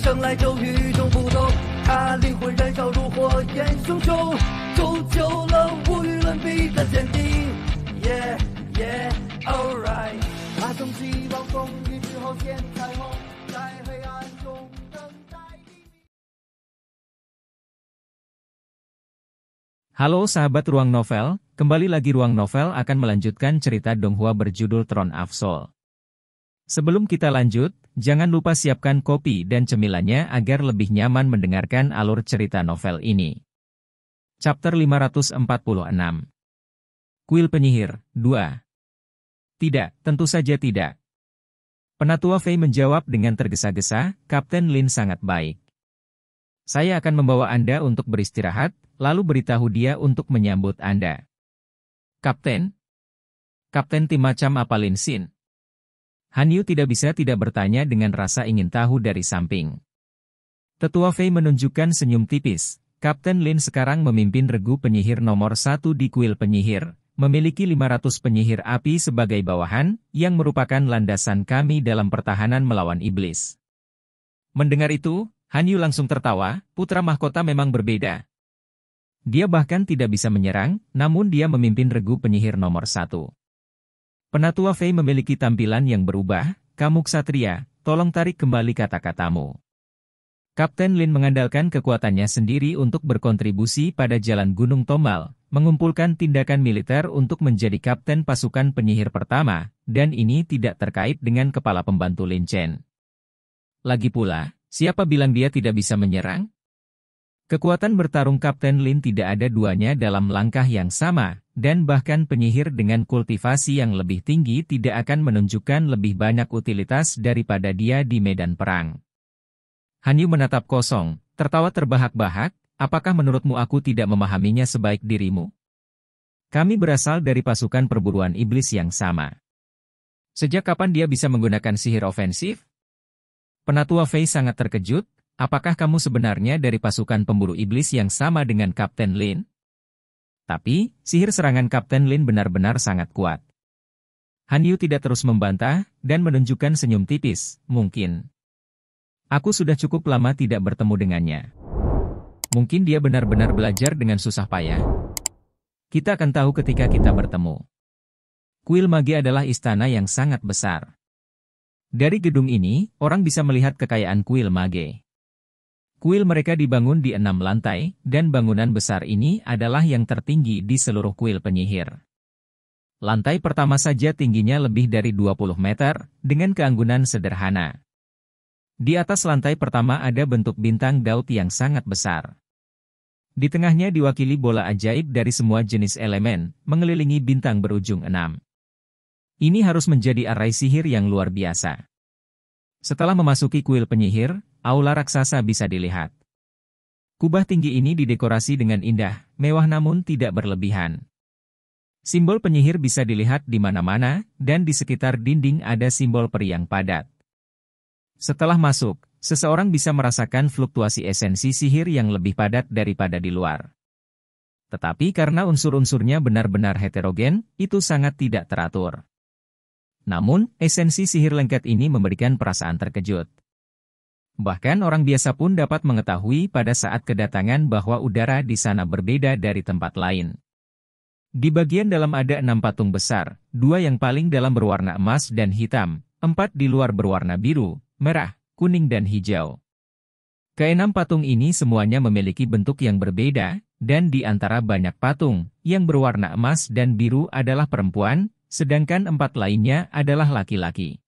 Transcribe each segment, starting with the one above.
生来就与众不同，他灵魂燃烧如火焰熊熊，铸就了无与伦比的坚定。Yeah yeah alright， 他从希望风雨之后见彩虹，在黑暗中等待黎明。Halo sahabat Ruang Novel, kembali lagi Ruang Novel akan melanjutkan cerita Donghua berjudul Throne of Soul. Sebelum kita lanjut, jangan lupa siapkan kopi dan cemilannya agar lebih nyaman mendengarkan alur cerita novel ini. Chapter 546. Kuil Penyihir, 2. Tidak, tentu saja tidak. Penatua Fei menjawab dengan tergesa-gesa, Kapten Lin sangat baik. Saya akan membawa Anda untuk beristirahat, lalu beritahu dia untuk menyambut Anda. Kapten? Kapten tim macam apa Lin Xin? Han Yu tidak bisa tidak bertanya dengan rasa ingin tahu dari samping. Tetua Fei menunjukkan senyum tipis. Kapten Lin sekarang memimpin regu penyihir nomor 1 di kuil penyihir, memiliki 500 penyihir api sebagai bawahan, yang merupakan landasan kami dalam pertahanan melawan iblis. Mendengar itu, Han Yu langsung tertawa, putra mahkota memang berbeda. Dia bahkan tidak bisa menyerang, namun dia memimpin regu penyihir nomor 1. Penatua Fei memiliki tampilan yang berubah, kamu ksatria, tolong tarik kembali kata-katamu. Kapten Lin mengandalkan kekuatannya sendiri untuk berkontribusi pada jalan Gunung Tombal, mengumpulkan tindakan militer untuk menjadi kapten pasukan penyihir pertama, dan ini tidak terkait dengan kepala pembantu Lin Chen. Lagi pula, siapa bilang dia tidak bisa menyerang? Kekuatan bertarung Kapten Lin tidak ada duanya dalam langkah yang sama, dan bahkan penyihir dengan kultivasi yang lebih tinggi tidak akan menunjukkan lebih banyak utilitas daripada dia di medan perang. Han Yu menatap kosong, tertawa terbahak-bahak, apakah menurutmu aku tidak memahaminya sebaik dirimu? Kami berasal dari pasukan perburuan iblis yang sama. Sejak kapan dia bisa menggunakan sihir ofensif? Penatua Fei sangat terkejut. Apakah kamu sebenarnya dari pasukan pemburu iblis yang sama dengan Kapten Lin? Tapi, sihir serangan Kapten Lin benar-benar sangat kuat. Han Yu tidak terus membantah, dan menunjukkan senyum tipis, mungkin. Aku sudah cukup lama tidak bertemu dengannya. Mungkin dia benar-benar belajar dengan susah payah. Kita akan tahu ketika kita bertemu. Kuil Mage adalah istana yang sangat besar. Dari gedung ini, orang bisa melihat kekayaan kuil Mage. Kuil mereka dibangun di 6 lantai, dan bangunan besar ini adalah yang tertinggi di seluruh kuil penyihir. Lantai pertama saja tingginya lebih dari 20 meter, dengan keanggunan sederhana. Di atas lantai pertama ada bentuk bintang Daud yang sangat besar. Di tengahnya diwakili bola ajaib dari semua jenis elemen, mengelilingi bintang berujung 6. Ini harus menjadi arai sihir yang luar biasa. Setelah memasuki kuil penyihir, aula raksasa bisa dilihat. Kubah tinggi ini didekorasi dengan indah, mewah namun tidak berlebihan. Simbol penyihir bisa dilihat di mana-mana, dan di sekitar dinding ada simbol peri yang padat. Setelah masuk, seseorang bisa merasakan fluktuasi esensi sihir yang lebih padat daripada di luar. Tetapi karena unsur-unsurnya benar-benar heterogen, itu sangat tidak teratur. Namun, esensi sihir lengket ini memberikan perasaan terkejut. Bahkan orang biasa pun dapat mengetahui pada saat kedatangan bahwa udara di sana berbeda dari tempat lain. Di bagian dalam ada 6 patung besar, 2 yang paling dalam berwarna emas dan hitam, 4 di luar berwarna biru, merah, kuning dan hijau. Ke-6 patung ini semuanya memiliki bentuk yang berbeda, dan di antara banyak patung, yang berwarna emas dan biru adalah perempuan, sedangkan 4 lainnya adalah laki-laki.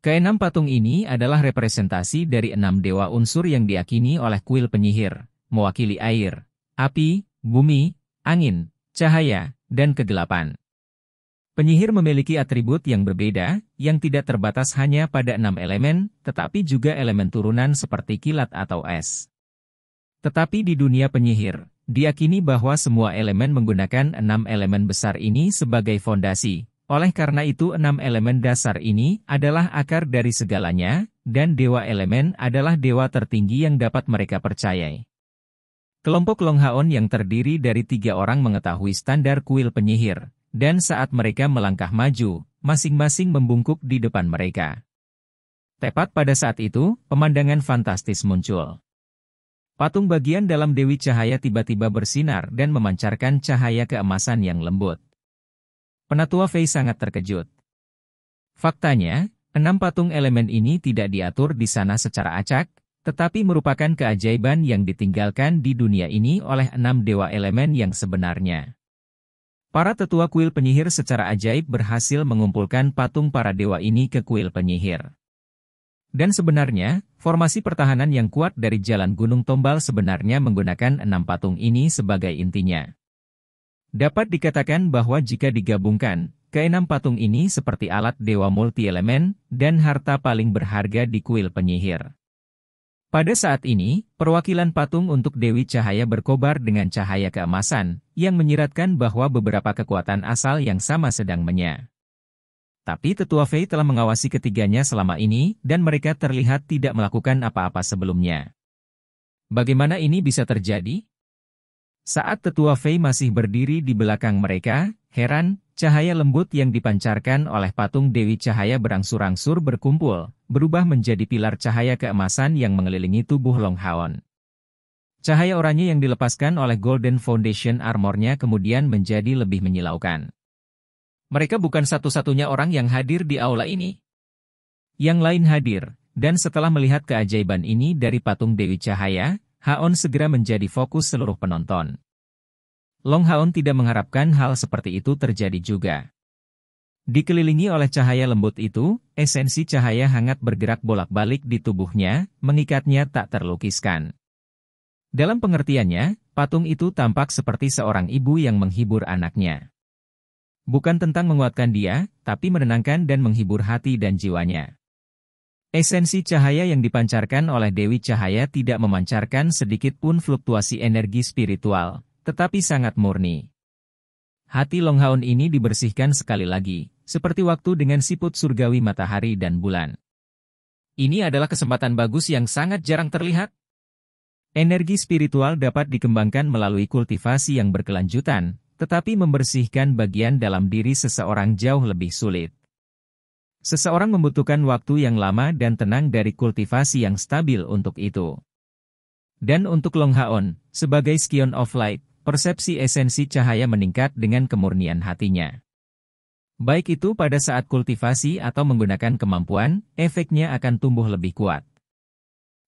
Ke-6 patung ini adalah representasi dari 6 dewa unsur yang diyakini oleh kuil penyihir, mewakili air, api, bumi, angin, cahaya, dan kegelapan. Penyihir memiliki atribut yang berbeda, yang tidak terbatas hanya pada 6 elemen, tetapi juga elemen turunan seperti kilat atau es. Tetapi di dunia penyihir, diyakini bahwa semua elemen menggunakan 6 elemen besar ini sebagai fondasi. Oleh karena itu 6 elemen dasar ini adalah akar dari segalanya, dan dewa elemen adalah dewa tertinggi yang dapat mereka percayai. Kelompok Longhaon yang terdiri dari 3 orang mengetahui standar kuil penyihir, dan saat mereka melangkah maju, masing-masing membungkuk di depan mereka. Tepat pada saat itu, pemandangan fantastis muncul. Patung bagian dalam Dewi Cahaya tiba-tiba bersinar dan memancarkan cahaya keemasan yang lembut. Penatua Fei sangat terkejut. Faktanya, 6 patung elemen ini tidak diatur di sana secara acak, tetapi merupakan keajaiban yang ditinggalkan di dunia ini oleh 6 dewa elemen yang sebenarnya. Para tetua kuil penyihir secara ajaib berhasil mengumpulkan patung para dewa ini ke kuil penyihir. Dan sebenarnya, formasi pertahanan yang kuat dari Jalan Gunung Tombal sebenarnya menggunakan 6 patung ini sebagai intinya. Dapat dikatakan bahwa jika digabungkan, ke-6 patung ini seperti alat dewa multi-elemen dan harta paling berharga di kuil penyihir. Pada saat ini, perwakilan patung untuk Dewi Cahaya berkobar dengan cahaya keemasan, yang menyiratkan bahwa beberapa kekuatan asal yang sama sedang menyala. Tapi Tetua Fei telah mengawasi ketiganya selama ini, dan mereka terlihat tidak melakukan apa-apa sebelumnya. Bagaimana ini bisa terjadi? Saat Tetua Fei masih berdiri di belakang mereka, heran, cahaya lembut yang dipancarkan oleh patung Dewi Cahaya berangsur-angsur berkumpul, berubah menjadi pilar cahaya keemasan yang mengelilingi tubuh Long Haon. Cahaya oranye yang dilepaskan oleh Golden Foundation Armor-nya kemudian menjadi lebih menyilaukan. Mereka bukan satu-satunya orang yang hadir di aula ini. Yang lain hadir, dan setelah melihat keajaiban ini dari patung Dewi Cahaya, Haon segera menjadi fokus seluruh penonton. Long Haon tidak mengharapkan hal seperti itu terjadi juga. Dikelilingi oleh cahaya lembut itu, esensi cahaya hangat bergerak bolak-balik di tubuhnya, mengikatnya tak terlukiskan. Dalam pengertiannya, patung itu tampak seperti seorang ibu yang menghibur anaknya. Bukan tentang menguatkan dia, tapi menenangkan dan menghibur hati dan jiwanya. Esensi cahaya yang dipancarkan oleh Dewi Cahaya tidak memancarkan sedikit pun fluktuasi energi spiritual, tetapi sangat murni. Hati Long Haon ini dibersihkan sekali lagi, seperti waktu dengan siput surgawi matahari dan bulan. Ini adalah kesempatan bagus yang sangat jarang terlihat. Energi spiritual dapat dikembangkan melalui kultivasi yang berkelanjutan, tetapi membersihkan bagian dalam diri seseorang jauh lebih sulit. Seseorang membutuhkan waktu yang lama dan tenang dari kultivasi yang stabil untuk itu. Dan untuk Long Haon, sebagai Scion of Light, persepsi esensi cahaya meningkat dengan kemurnian hatinya. Baik itu pada saat kultivasi atau menggunakan kemampuan, efeknya akan tumbuh lebih kuat.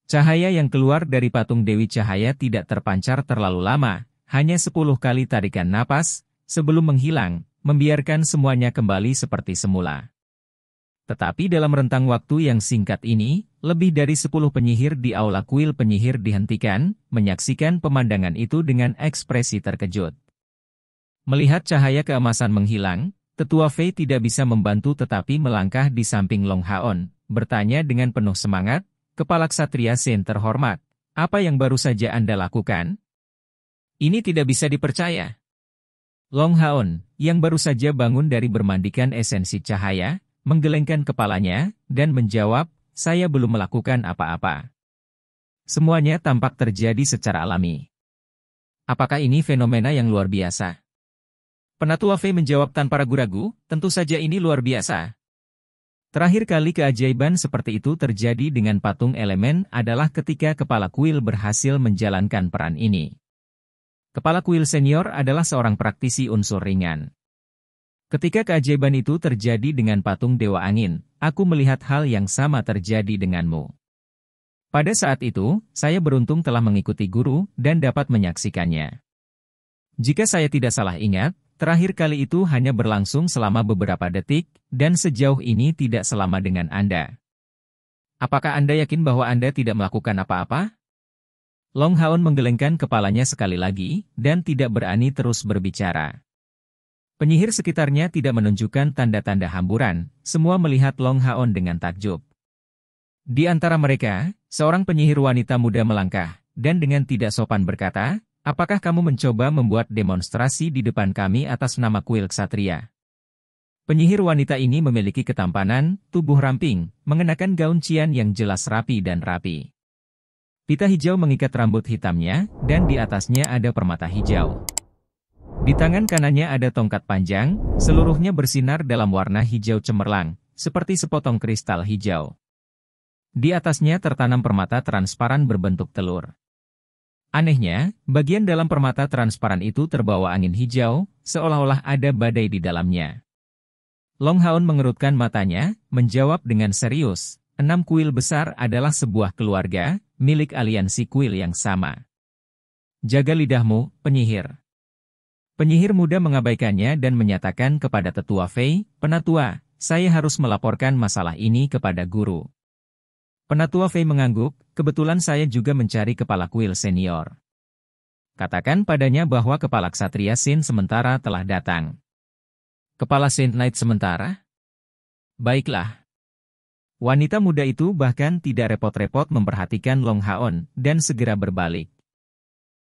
Cahaya yang keluar dari patung Dewi Cahaya tidak terpancar terlalu lama, hanya 10 kali tarikan napas, sebelum menghilang, membiarkan semuanya kembali seperti semula. Tetapi dalam rentang waktu yang singkat ini, lebih dari 10 penyihir di aula kuil penyihir dihentikan, menyaksikan pemandangan itu dengan ekspresi terkejut. Melihat cahaya keemasan menghilang, Tetua Fei tidak bisa membantu tetapi melangkah di samping Long Haon, bertanya dengan penuh semangat, "Kepala Ksatria Sen terhormat, apa yang baru saja Anda lakukan? Ini tidak bisa dipercaya." Long Haon, yang baru saja bangun dari bermandikan esensi cahaya, menggelengkan kepalanya, dan menjawab, "Saya belum melakukan apa-apa. Semuanya tampak terjadi secara alami." "Apakah ini fenomena yang luar biasa?" Penatua Fei menjawab tanpa ragu-ragu, "Tentu saja ini luar biasa. Terakhir kali keajaiban seperti itu terjadi dengan patung elemen adalah ketika kepala kuil berhasil menjalankan peran ini. Kepala kuil senior adalah seorang praktisi unsur ringan. Ketika keajaiban itu terjadi dengan patung Dewa Angin, aku melihat hal yang sama terjadi denganmu. Pada saat itu, saya beruntung telah mengikuti guru dan dapat menyaksikannya. Jika saya tidak salah ingat, terakhir kali itu hanya berlangsung selama beberapa detik, dan sejauh ini tidak selama dengan Anda. Apakah Anda yakin bahwa Anda tidak melakukan apa-apa?" Long Haon menggelengkan kepalanya sekali lagi, dan tidak berani terus berbicara. Penyihir sekitarnya tidak menunjukkan tanda-tanda hamburan, semua melihat Long Haon dengan takjub. Di antara mereka, seorang penyihir wanita muda melangkah, dan dengan tidak sopan berkata, "Apakah kamu mencoba membuat demonstrasi di depan kami atas nama kuil Ksatria?" Penyihir wanita ini memiliki ketampanan, tubuh ramping, mengenakan gaun cian yang jelas rapi dan rapi. Pita hijau mengikat rambut hitamnya, dan di atasnya ada permata hijau. Di tangan kanannya ada tongkat panjang, seluruhnya bersinar dalam warna hijau cemerlang, seperti sepotong kristal hijau. Di atasnya tertanam permata transparan berbentuk telur. Anehnya, bagian dalam permata transparan itu terbawa angin hijau, seolah-olah ada badai di dalamnya. Long Haon mengerutkan matanya, menjawab dengan serius, 6 kuil besar adalah sebuah keluarga, milik aliansi kuil yang sama. Jaga lidahmu, penyihir. Penyihir muda mengabaikannya dan menyatakan kepada tetua Fei, Penatua, saya harus melaporkan masalah ini kepada guru. Penatua Fei mengangguk, kebetulan saya juga mencari kepala kuil senior. Katakan padanya bahwa kepala ksatria Saint sementara telah datang. Kepala Saint Knight sementara? Baiklah. Wanita muda itu bahkan tidak repot-repot memperhatikan Long Haon dan segera berbalik.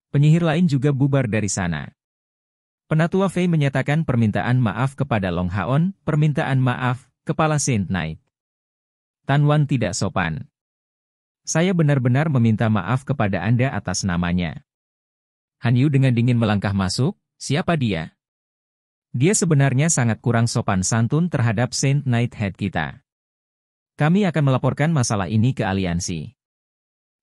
Penyihir lain juga bubar dari sana. Penatua Fei menyatakan permintaan maaf kepada Long Haon, permintaan maaf, kepala Saint Knight. Tan Wan tidak sopan. Saya benar-benar meminta maaf kepada Anda atas namanya. Han Yu dengan dingin melangkah masuk, siapa dia? Dia sebenarnya sangat kurang sopan santun terhadap Saint Knight Head kita. Kami akan melaporkan masalah ini ke aliansi.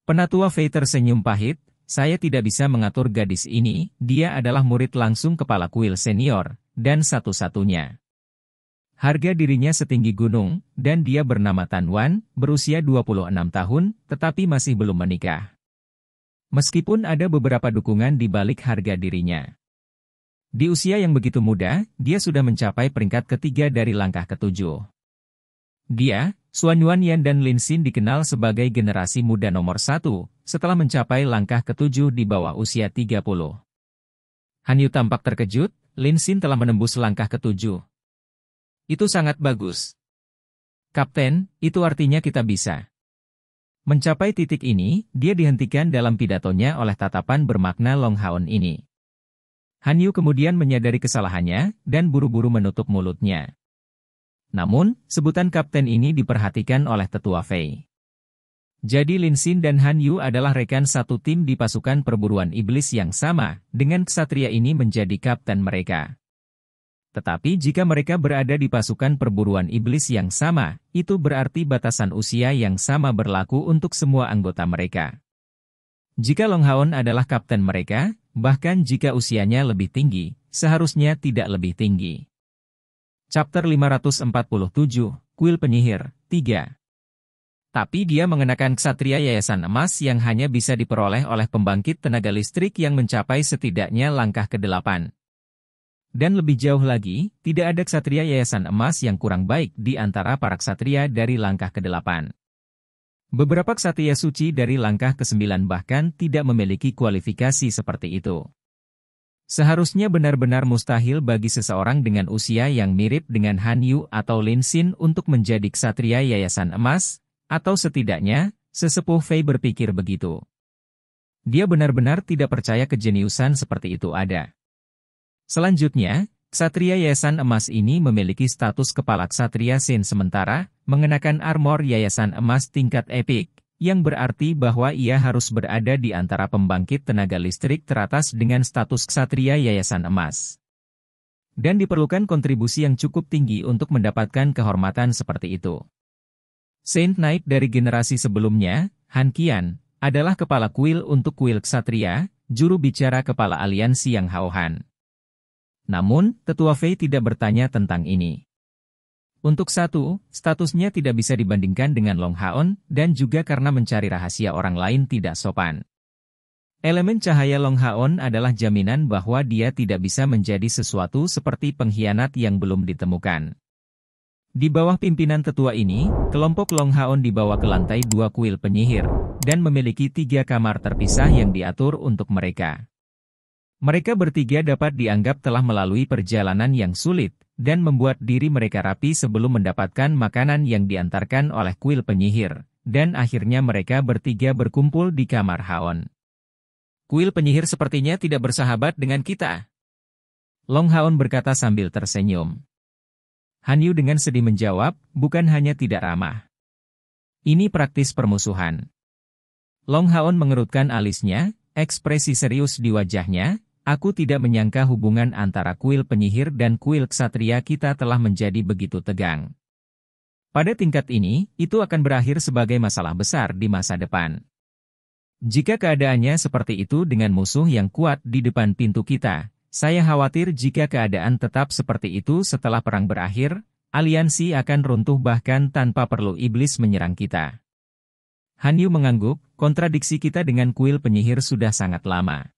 Penatua Fei tersenyum pahit, saya tidak bisa mengatur gadis ini, dia adalah murid langsung kepala kuil senior, dan satu-satunya. Harga dirinya setinggi gunung, dan dia bernama Tan Wan, berusia 26 tahun, tetapi masih belum menikah. Meskipun ada beberapa dukungan di balik harga dirinya. Di usia yang begitu muda, dia sudah mencapai peringkat ketiga dari langkah ketujuh. Dia, Xuan Yuanyan dan Lin Xin dikenal sebagai generasi muda nomor 1, setelah mencapai langkah ketujuh di bawah usia 30. Han Yu tampak terkejut, Lin Xin telah menembus langkah ketujuh. Itu sangat bagus. Kapten, itu artinya kita bisa. Mencapai titik ini, dia dihentikan dalam pidatonya oleh tatapan bermakna Long Haon ini. Han Yu kemudian menyadari kesalahannya, dan buru-buru menutup mulutnya. Namun, sebutan kapten ini diperhatikan oleh tetua Fei. Jadi Lin Xin dan Han Yu adalah rekan satu tim di pasukan perburuan iblis yang sama, dengan ksatria ini menjadi kapten mereka. Tetapi jika mereka berada di pasukan perburuan iblis yang sama, itu berarti batasan usia yang sama berlaku untuk semua anggota mereka. Jika Long Haon adalah kapten mereka, bahkan jika usianya lebih tinggi, seharusnya tidak lebih tinggi. Chapter 547, Kuil Penyihir, 3. Tapi dia mengenakan ksatria yayasan emas yang hanya bisa diperoleh oleh pembangkit tenaga listrik yang mencapai setidaknya langkah ke-8. Dan lebih jauh lagi, tidak ada ksatria yayasan emas yang kurang baik di antara para ksatria dari langkah ke-8. Beberapa ksatria suci dari langkah ke-9 bahkan tidak memiliki kualifikasi seperti itu. Seharusnya benar-benar mustahil bagi seseorang dengan usia yang mirip dengan Han Yu atau Lin Xin untuk menjadi ksatria yayasan emas, atau setidaknya, sesepuh Fei berpikir begitu. Dia benar-benar tidak percaya kejeniusan seperti itu ada. Selanjutnya, ksatria yayasan emas ini memiliki status kepala ksatria Saint sementara, mengenakan armor yayasan emas tingkat epik, yang berarti bahwa ia harus berada di antara pembangkit tenaga listrik teratas dengan status ksatria yayasan emas. Dan diperlukan kontribusi yang cukup tinggi untuk mendapatkan kehormatan seperti itu. Saint Knight dari generasi sebelumnya, Han Qian, adalah kepala kuil untuk kuil ksatria, juru bicara kepala aliansi yang Haohan. Namun, tetua Fei tidak bertanya tentang ini. Untuk satu, statusnya tidak bisa dibandingkan dengan Long Haon, dan juga karena mencari rahasia orang lain tidak sopan. Elemen cahaya Long Haon adalah jaminan bahwa dia tidak bisa menjadi sesuatu seperti pengkhianat yang belum ditemukan. Di bawah pimpinan tetua ini, kelompok Long Haon dibawa ke lantai 2 kuil penyihir, dan memiliki 3 kamar terpisah yang diatur untuk mereka. Mereka bertiga dapat dianggap telah melalui perjalanan yang sulit, dan membuat diri mereka rapi sebelum mendapatkan makanan yang diantarkan oleh kuil penyihir, dan akhirnya mereka bertiga berkumpul di kamar Haon. Kuil penyihir sepertinya tidak bersahabat dengan kita. Long Haon berkata sambil tersenyum. Han Yu dengan sedih menjawab, bukan hanya tidak ramah. Ini praktis permusuhan. Long Haon mengerutkan alisnya, ekspresi serius di wajahnya. Aku tidak menyangka hubungan antara kuil penyihir dan kuil ksatria kita telah menjadi begitu tegang. Pada tingkat ini, itu akan berakhir sebagai masalah besar di masa depan. Jika keadaannya seperti itu dengan musuh yang kuat di depan pintu kita, saya khawatir jika keadaan tetap seperti itu setelah perang berakhir, aliansi akan runtuh bahkan tanpa perlu iblis menyerang kita. Hanyu mengangguk, kontradiksi kita dengan kuil penyihir sudah sangat lama.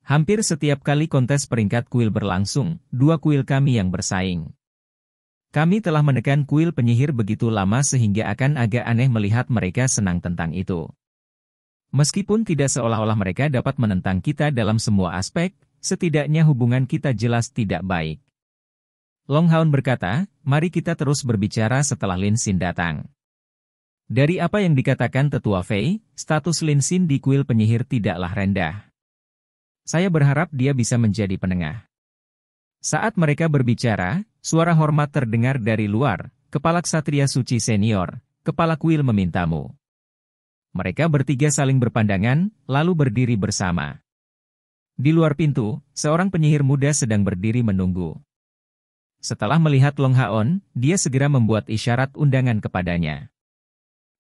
Hampir setiap kali kontes peringkat kuil berlangsung, dua kuil kami yang bersaing. Kami telah menekan kuil penyihir begitu lama sehingga akan agak aneh melihat mereka senang tentang itu. Meskipun tidak seolah-olah mereka dapat menentang kita dalam semua aspek, setidaknya hubungan kita jelas tidak baik. Long Haon berkata, mari kita terus berbicara setelah Lin Xin datang. Dari apa yang dikatakan Tetua Fei, status Lin Xin di kuil penyihir tidaklah rendah. Saya berharap dia bisa menjadi penengah. Saat mereka berbicara, suara hormat terdengar dari luar, Kepala Ksatria Suci Senior, Kepala Kuil memintamu. Mereka bertiga saling berpandangan, lalu berdiri bersama. Di luar pintu, seorang penyihir muda sedang berdiri menunggu. Setelah melihat Long Haon, dia segera membuat isyarat undangan kepadanya.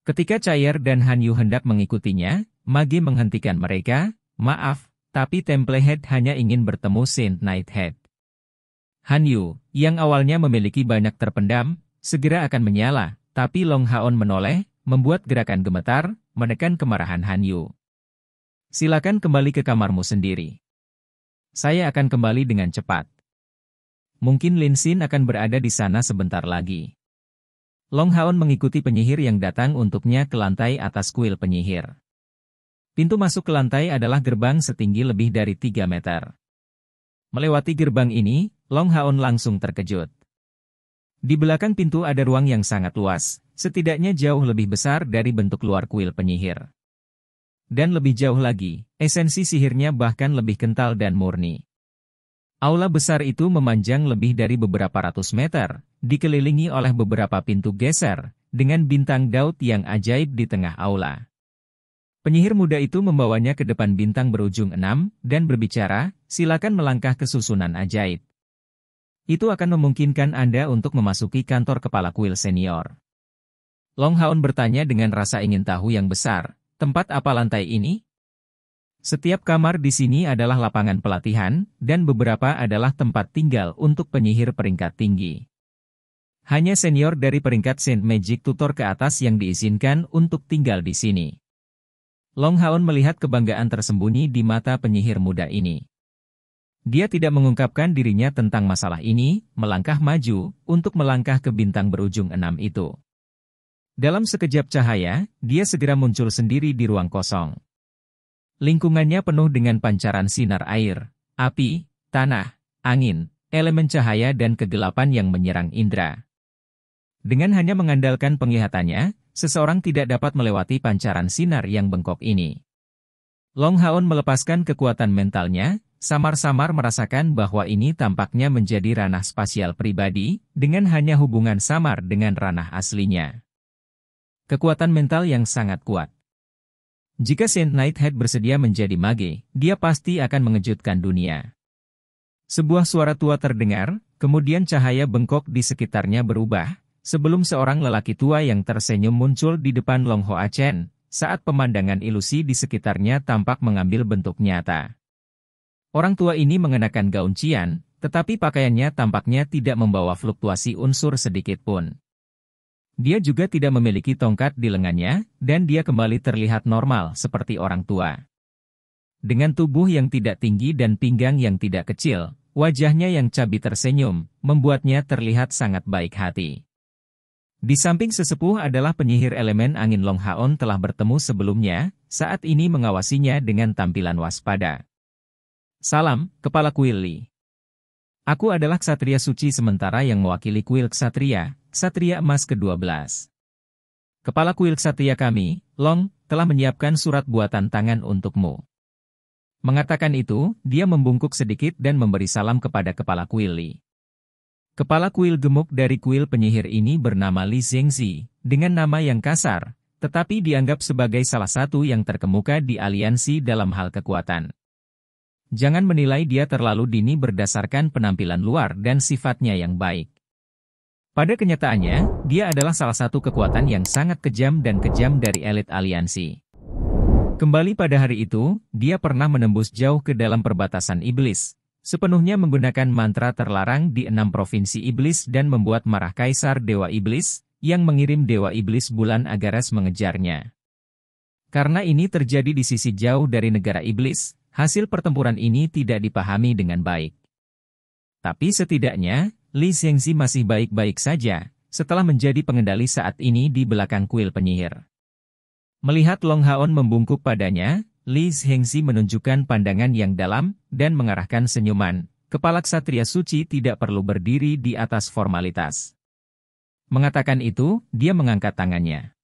Ketika Chair dan Han Yu hendak mengikutinya, Mage menghentikan mereka, maaf, tapi Templehead hanya ingin bertemu Saint Nighthead. Han Yu, yang awalnya memiliki banyak terpendam, segera akan menyala, tapi Long Haon menoleh, membuat gerakan gemetar, menekan kemarahan Han Yu. Silakan kembali ke kamarmu sendiri. Saya akan kembali dengan cepat. Mungkin Lin Xin akan berada di sana sebentar lagi. Long Haon mengikuti penyihir yang datang untuknya ke lantai atas kuil penyihir. Pintu masuk ke lantai adalah gerbang setinggi lebih dari 3 meter. Melewati gerbang ini, Long Haon langsung terkejut. Di belakang pintu ada ruang yang sangat luas, setidaknya jauh lebih besar dari bentuk luar kuil penyihir. Dan lebih jauh lagi, esensi sihirnya bahkan lebih kental dan murni. Aula besar itu memanjang lebih dari beberapa ratus meter, dikelilingi oleh beberapa pintu geser, dengan bintang Daud yang ajaib di tengah aula. Penyihir muda itu membawanya ke depan bintang berujung 6, dan berbicara, silakan melangkah ke susunan ajaib. Itu akan memungkinkan Anda untuk memasuki kantor kepala kuil senior. Long Haon bertanya dengan rasa ingin tahu yang besar, tempat apa lantai ini? Setiap kamar di sini adalah lapangan pelatihan, dan beberapa adalah tempat tinggal untuk penyihir peringkat tinggi. Hanya senior dari peringkat Saint Magic Tutor ke atas yang diizinkan untuk tinggal di sini. Long Haon melihat kebanggaan tersembunyi di mata penyihir muda ini. Dia tidak mengungkapkan dirinya tentang masalah ini, melangkah maju, untuk melangkah ke bintang berujung 6 itu. Dalam sekejap cahaya, dia segera muncul sendiri di ruang kosong. Lingkungannya penuh dengan pancaran sinar air, api, tanah, angin, elemen cahaya dan kegelapan yang menyerang indera. Dengan hanya mengandalkan penglihatannya, seseorang tidak dapat melewati pancaran sinar yang bengkok ini. Long Haon melepaskan kekuatan mentalnya, samar-samar merasakan bahwa ini tampaknya menjadi ranah spasial pribadi, dengan hanya hubungan samar dengan ranah aslinya. Kekuatan mental yang sangat kuat. Jika Saint Nighthead bersedia menjadi mage, dia pasti akan mengejutkan dunia. Sebuah suara tua terdengar, kemudian cahaya bengkok di sekitarnya berubah, sebelum seorang lelaki tua yang tersenyum muncul di depan Long Hoa Chen, saat pemandangan ilusi di sekitarnya tampak mengambil bentuk nyata. Orang tua ini mengenakan gaun cian, tetapi pakaiannya tampaknya tidak membawa fluktuasi unsur sedikit pun. Dia juga tidak memiliki tongkat di lengannya, dan dia kembali terlihat normal seperti orang tua. Dengan tubuh yang tidak tinggi dan pinggang yang tidak kecil, wajahnya yang cabi tersenyum, membuatnya terlihat sangat baik hati. Di samping sesepuh adalah penyihir elemen angin Long Haon telah bertemu sebelumnya, saat ini mengawasinya dengan tampilan waspada. Salam, Kepala Kuil Li. Aku adalah Ksatria Suci sementara yang mewakili kuil Ksatria, Ksatria Emas ke-12. Kepala kuil Ksatria kami, Long, telah menyiapkan surat buatan tangan untukmu. Mengatakan itu, dia membungkuk sedikit dan memberi salam kepada kepala kuil Li. Kepala kuil gemuk dari kuil penyihir ini bernama Li Zhengzi, dengan nama yang kasar, tetapi dianggap sebagai salah satu yang terkemuka di aliansi dalam hal kekuatan. Jangan menilai dia terlalu dini berdasarkan penampilan luar dan sifatnya yang baik. Pada kenyataannya, dia adalah salah satu kekuatan yang sangat kejam dan kejam dari elit aliansi. Kembali pada hari itu, dia pernah menembus jauh ke dalam perbatasan iblis, sepenuhnya menggunakan mantra terlarang di 6 provinsi iblis dan membuat marah Kaisar Dewa Iblis, yang mengirim Dewa Iblis bulan Agaras mengejarnya. Karena ini terjadi di sisi jauh dari negara iblis, hasil pertempuran ini tidak dipahami dengan baik. Tapi setidaknya, Li Zhengzi masih baik-baik saja, setelah menjadi pengendali saat ini di belakang kuil penyihir. Melihat Long Haon membungkuk padanya, Li Zhengzi menunjukkan pandangan yang dalam, dan mengarahkan senyuman. Kepala ksatria suci tidak perlu berdiri di atas formalitas. Mengatakan itu, dia mengangkat tangannya.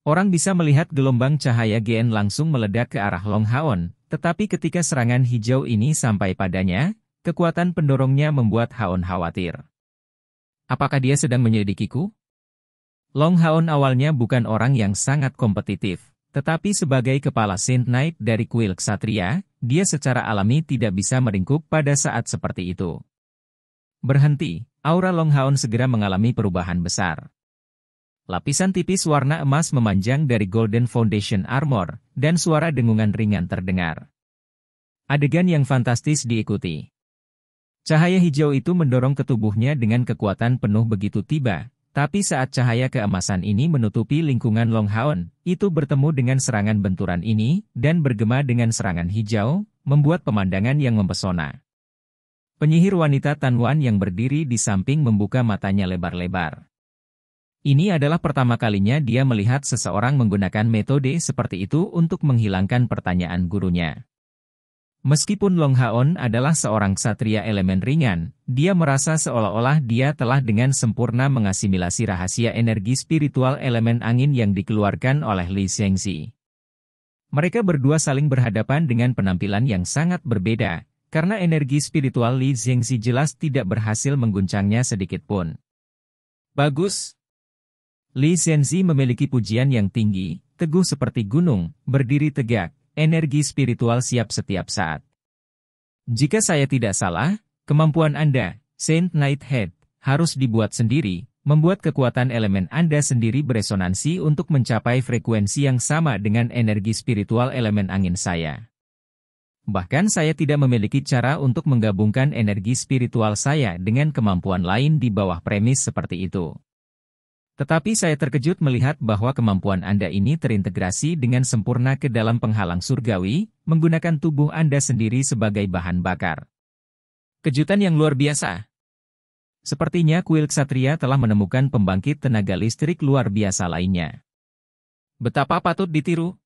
Orang bisa melihat gelombang cahaya Gen langsung meledak ke arah Long Haon, tetapi ketika serangan hijau ini sampai padanya, kekuatan pendorongnya membuat Haon khawatir. Apakah dia sedang menyelidikiku? Long Haon awalnya bukan orang yang sangat kompetitif, tetapi sebagai kepala Saint Knight dari kuil ksatria, dia secara alami tidak bisa meringkuk pada saat seperti itu. Berhenti, aura Long Haon segera mengalami perubahan besar. Lapisan tipis warna emas memanjang dari Golden Foundation Armor, dan suara dengungan ringan terdengar. Adegan yang fantastis diikuti. Cahaya hijau itu mendorong ke tubuhnya dengan kekuatan penuh begitu tiba, tapi saat cahaya keemasan ini menutupi lingkungan Long Haon, itu bertemu dengan serangan benturan ini, dan bergema dengan serangan hijau, membuat pemandangan yang mempesona. Penyihir wanita Tan Wan yang berdiri di samping membuka matanya lebar-lebar. Ini adalah pertama kalinya dia melihat seseorang menggunakan metode seperti itu untuk menghilangkan pertanyaan gurunya. Meskipun Long Haon adalah seorang ksatria elemen ringan, dia merasa seolah-olah dia telah dengan sempurna mengasimilasi rahasia energi spiritual elemen angin yang dikeluarkan oleh Li Zhengzi. Mereka berdua saling berhadapan dengan penampilan yang sangat berbeda, karena energi spiritual Li Zhengzi jelas tidak berhasil mengguncangnya sedikitpun. Bagus. Li Zhengzi memiliki pujian yang tinggi, teguh seperti gunung, berdiri tegak, energi spiritual siap setiap saat. Jika saya tidak salah, kemampuan Anda, Saint Knight Head, harus dibuat sendiri, membuat kekuatan elemen Anda sendiri beresonansi untuk mencapai frekuensi yang sama dengan energi spiritual elemen angin saya. Bahkan saya tidak memiliki cara untuk menggabungkan energi spiritual saya dengan kemampuan lain di bawah premis seperti itu. Tetapi saya terkejut melihat bahwa kemampuan Anda ini terintegrasi dengan sempurna ke dalam penghalang surgawi, menggunakan tubuh Anda sendiri sebagai bahan bakar. Kejutan yang luar biasa. Sepertinya kuil ksatria telah menemukan pembangkit tenaga listrik luar biasa lainnya. Betapa patut ditiru?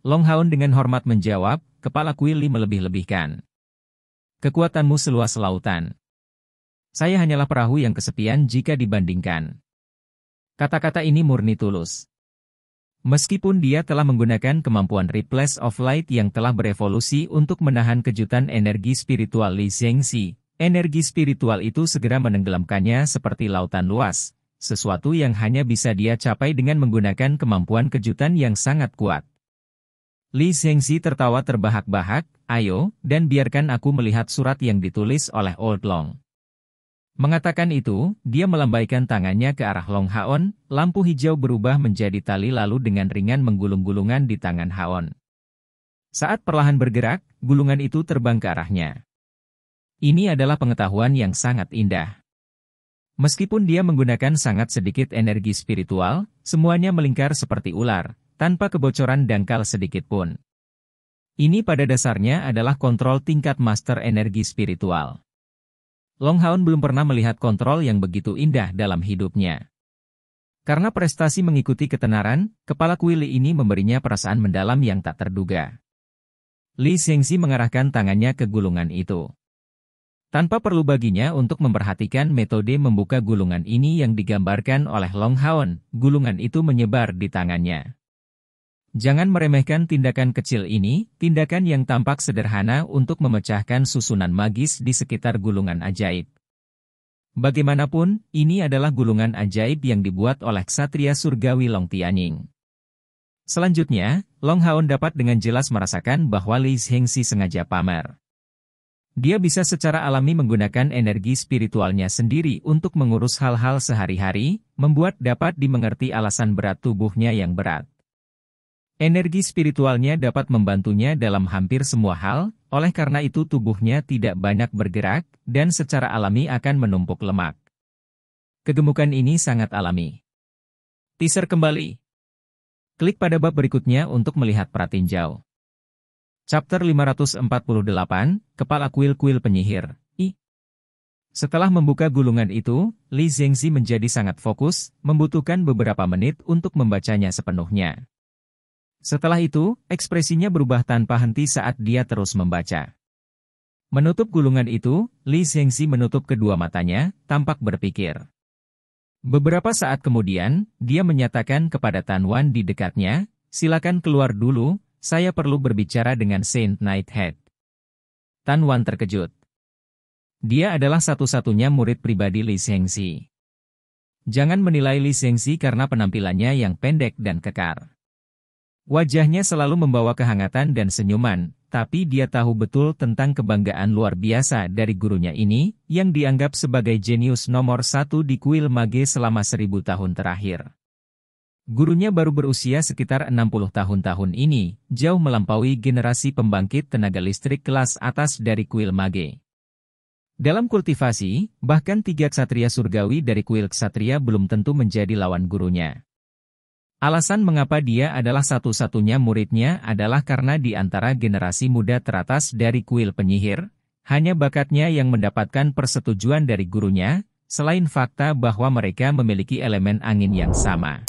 Long Haon dengan hormat menjawab, kepala kuil Li melebih-lebihkan. Kekuatanmu seluas lautan. Saya hanyalah perahu yang kesepian jika dibandingkan. Kata-kata ini murni tulus. Meskipun dia telah menggunakan kemampuan Ripples of Light yang telah berevolusi untuk menahan kejutan energi spiritual Li Zhengzi, energi spiritual itu segera menenggelamkannya seperti lautan luas, sesuatu yang hanya bisa dia capai dengan menggunakan kemampuan kejutan yang sangat kuat. Li Zhengzi tertawa terbahak-bahak, ayo, dan biarkan aku melihat surat yang ditulis oleh Old Long. Mengatakan itu, dia melambaikan tangannya ke arah Long Haon, lampu hijau berubah menjadi tali lalu dengan ringan menggulung-gulungan di tangan Haon. Saat perlahan bergerak, gulungan itu terbang ke arahnya. Ini adalah pengetahuan yang sangat indah. Meskipun dia menggunakan sangat sedikit energi spiritual, semuanya melingkar seperti ular, tanpa kebocoran dangkal sedikit pun. Ini pada dasarnya adalah kontrol tingkat master energi spiritual. Long Haon belum pernah melihat kontrol yang begitu indah dalam hidupnya. Karena prestasi mengikuti ketenaran, kepala kuil ini memberinya perasaan mendalam yang tak terduga. Li Zhengzi mengarahkan tangannya ke gulungan itu. Tanpa perlu baginya untuk memperhatikan metode membuka gulungan ini yang digambarkan oleh Long Haon, gulungan itu menyebar di tangannya. Jangan meremehkan tindakan kecil ini, tindakan yang tampak sederhana untuk memecahkan susunan magis di sekitar gulungan ajaib. Bagaimanapun, ini adalah gulungan ajaib yang dibuat oleh ksatria surgawi Long Tianying. Selanjutnya, Long Haon dapat dengan jelas merasakan bahwa Li Zhengzi sengaja pamer. Dia bisa secara alami menggunakan energi spiritualnya sendiri untuk mengurus hal-hal sehari-hari, membuat dapat dimengerti alasan berat tubuhnya yang berat. Energi spiritualnya dapat membantunya dalam hampir semua hal, oleh karena itu tubuhnya tidak banyak bergerak, dan secara alami akan menumpuk lemak. Kegemukan ini sangat alami. Teaser kembali. Klik pada bab berikutnya untuk melihat pratinjau. Chapter 548, Kepala Kuil-Kuil Penyihir, I. Setelah membuka gulungan itu, Li Zhengzi menjadi sangat fokus, membutuhkan beberapa menit untuk membacanya sepenuhnya. Setelah itu, ekspresinya berubah tanpa henti saat dia terus membaca. Menutup gulungan itu, Li Zhengzi menutup kedua matanya, tampak berpikir. Beberapa saat kemudian, dia menyatakan kepada Tan Wan di dekatnya, "Silakan keluar dulu, saya perlu berbicara dengan Saint Nighthead." Tan Wan terkejut. Dia adalah satu-satunya murid pribadi Li Zhengzi. Jangan menilai Li Zhengzi karena penampilannya yang pendek dan kekar. Wajahnya selalu membawa kehangatan dan senyuman, tapi dia tahu betul tentang kebanggaan luar biasa dari gurunya ini, yang dianggap sebagai jenius nomor satu di kuil mage selama 1000 tahun terakhir. Gurunya baru berusia sekitar 60 tahun ini, jauh melampaui generasi pembangkit tenaga listrik kelas atas dari kuil mage. Dalam kultivasi, bahkan 3 ksatria surgawi dari kuil ksatria belum tentu menjadi lawan gurunya. Alasan mengapa dia adalah satu-satunya muridnya adalah karena di antara generasi muda teratas dari kuil penyihir, hanya bakatnya yang mendapatkan persetujuan dari gurunya, selain fakta bahwa mereka memiliki elemen angin yang sama.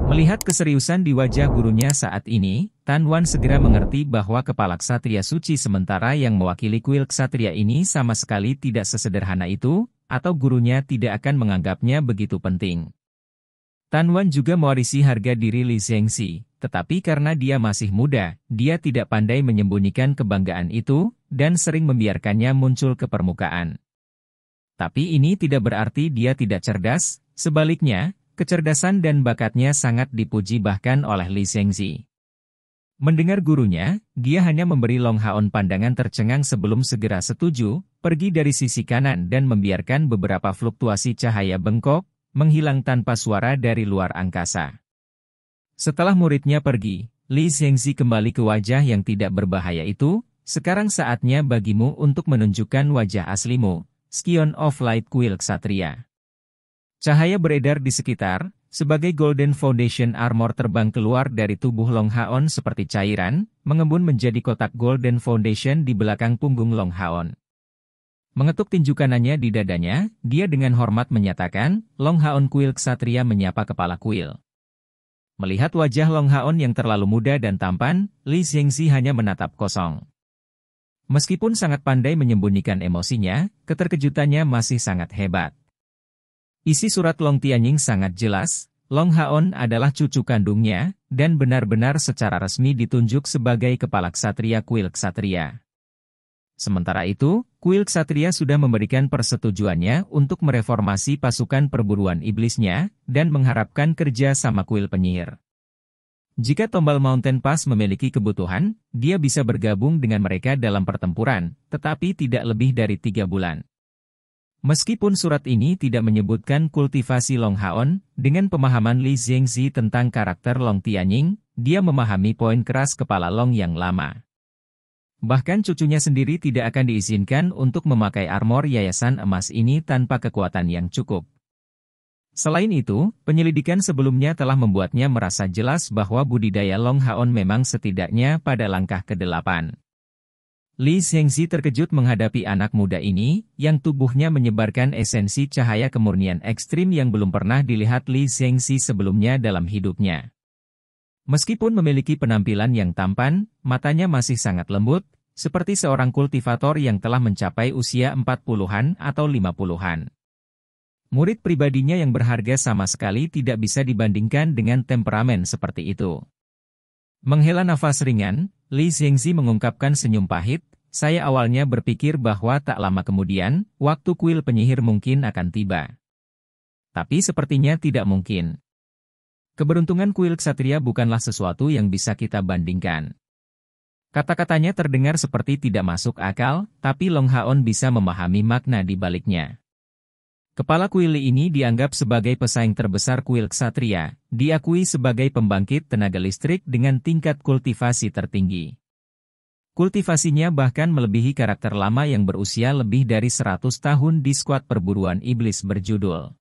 Melihat keseriusan di wajah gurunya saat ini, Tan Wan segera mengerti bahwa kepala ksatria suci sementara yang mewakili kuil ksatria ini sama sekali tidak sesederhana itu, atau gurunya tidak akan menganggapnya begitu penting. Tan Wan juga mewarisi harga diri Li Zhengzi, tetapi karena dia masih muda, dia tidak pandai menyembunyikan kebanggaan itu, dan sering membiarkannya muncul ke permukaan. Tapi ini tidak berarti dia tidak cerdas, sebaliknya, kecerdasan dan bakatnya sangat dipuji bahkan oleh Li Zhengzi. Mendengar gurunya, dia hanya memberi Long Haon pandangan tercengang sebelum segera setuju, pergi dari sisi kanan dan membiarkan beberapa fluktuasi cahaya bengkok, menghilang tanpa suara dari luar angkasa. Setelah muridnya pergi, Li Zhengzi kembali ke wajah yang tidak berbahaya itu, "Sekarang saatnya bagimu untuk menunjukkan wajah aslimu, Scion of Light Kuil Ksatria." Cahaya beredar di sekitar, sebagai Golden Foundation Armor terbang keluar dari tubuh Long Haon seperti cairan, mengembun menjadi kotak Golden Foundation di belakang punggung Long Haon. Mengetuk tinju kanannya di dadanya, dia dengan hormat menyatakan, "Long Haon Kuil Ksatria menyapa kepala kuil." Melihat wajah Long Haon yang terlalu muda dan tampan, Li Zhengzi hanya menatap kosong. Meskipun sangat pandai menyembunyikan emosinya, keterkejutannya masih sangat hebat. Isi surat Long Tianying sangat jelas, Long Haon adalah cucu kandungnya, dan benar-benar secara resmi ditunjuk sebagai kepala ksatria kuil ksatria. Sementara itu, kuil ksatria sudah memberikan persetujuannya untuk mereformasi pasukan perburuan iblisnya, dan mengharapkan kerja sama kuil penyihir. Jika Tombal Mountain Pass memiliki kebutuhan, dia bisa bergabung dengan mereka dalam pertempuran, tetapi tidak lebih dari 3 bulan. Meskipun surat ini tidak menyebutkan kultivasi Long Haon, dengan pemahaman Li Zhengzi tentang karakter Long Tianying, dia memahami poin keras kepala Long yang lama. Bahkan cucunya sendiri tidak akan diizinkan untuk memakai armor yayasan emas ini tanpa kekuatan yang cukup. Selain itu, penyelidikan sebelumnya telah membuatnya merasa jelas bahwa budidaya Long Haon memang setidaknya pada langkah ke-8. Li Zhengzi terkejut menghadapi anak muda ini, yang tubuhnya menyebarkan esensi cahaya kemurnian ekstrim yang belum pernah dilihat Li Zhengzi sebelumnya dalam hidupnya. Meskipun memiliki penampilan yang tampan, matanya masih sangat lembut, seperti seorang kultivator yang telah mencapai usia 40-an atau 50-an. Murid pribadinya yang berharga sama sekali tidak bisa dibandingkan dengan temperamen seperti itu. Menghela nafas ringan, Li Zhengzi mengungkapkan senyum pahit, "Saya awalnya berpikir bahwa tak lama kemudian, waktu kuil penyihir mungkin akan tiba. Tapi sepertinya tidak mungkin. Keberuntungan kuil ksatria bukanlah sesuatu yang bisa kita bandingkan. Kata-katanya terdengar seperti tidak masuk akal, tapi Long Haon bisa memahami makna di baliknya. Kepala kuil ini dianggap sebagai pesaing terbesar kuil ksatria, diakui sebagai pembangkit tenaga listrik dengan tingkat kultivasi tertinggi. Kultivasinya bahkan melebihi karakter lama yang berusia lebih dari 100 tahun di skuad perburuan iblis berjudul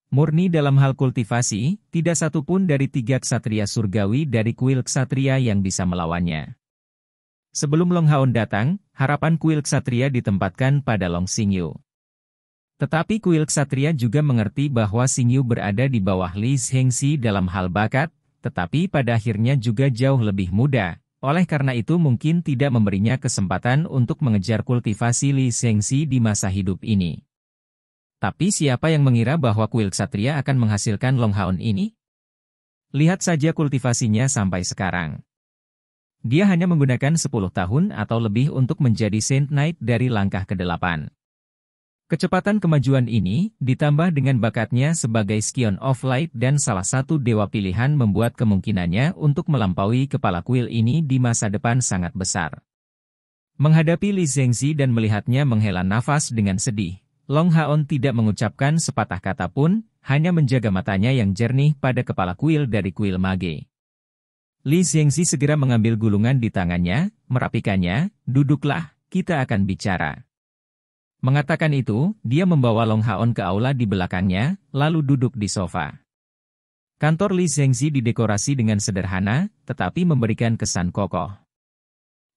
Murni. Dalam hal kultivasi, tidak satu pun dari 3 ksatria surgawi dari kuil ksatria yang bisa melawannya. Sebelum Long Haon datang, harapan kuil ksatria ditempatkan pada Long Xingyu. Tetapi kuil ksatria juga mengerti bahwa Xingyu berada di bawah Li Zhengxi dalam hal bakat, tetapi pada akhirnya juga jauh lebih muda. Oleh karena itu mungkin tidak memberinya kesempatan untuk mengejar kultivasi Li Zhengxi di masa hidup ini. Tapi siapa yang mengira bahwa kuil ksatria akan menghasilkan Long Haon ini? Lihat saja kultivasinya sampai sekarang. Dia hanya menggunakan 10 tahun atau lebih untuk menjadi Saint Knight dari langkah ke-8. Kecepatan kemajuan ini, ditambah dengan bakatnya sebagai Scion of Light dan salah satu dewa pilihan membuat kemungkinannya untuk melampaui kepala kuil ini di masa depan sangat besar. Menghadapi Li Zhengxi dan melihatnya menghela nafas dengan sedih, Long Haon tidak mengucapkan sepatah kata pun, hanya menjaga matanya yang jernih pada kepala kuil dari kuil mage. Li Zhengxi segera mengambil gulungan di tangannya, merapikannya, "Duduklah, kita akan bicara." Mengatakan itu, dia membawa Long Haon ke aula di belakangnya, lalu duduk di sofa. Kantor Li Zhengxi didekorasi dengan sederhana, tetapi memberikan kesan kokoh.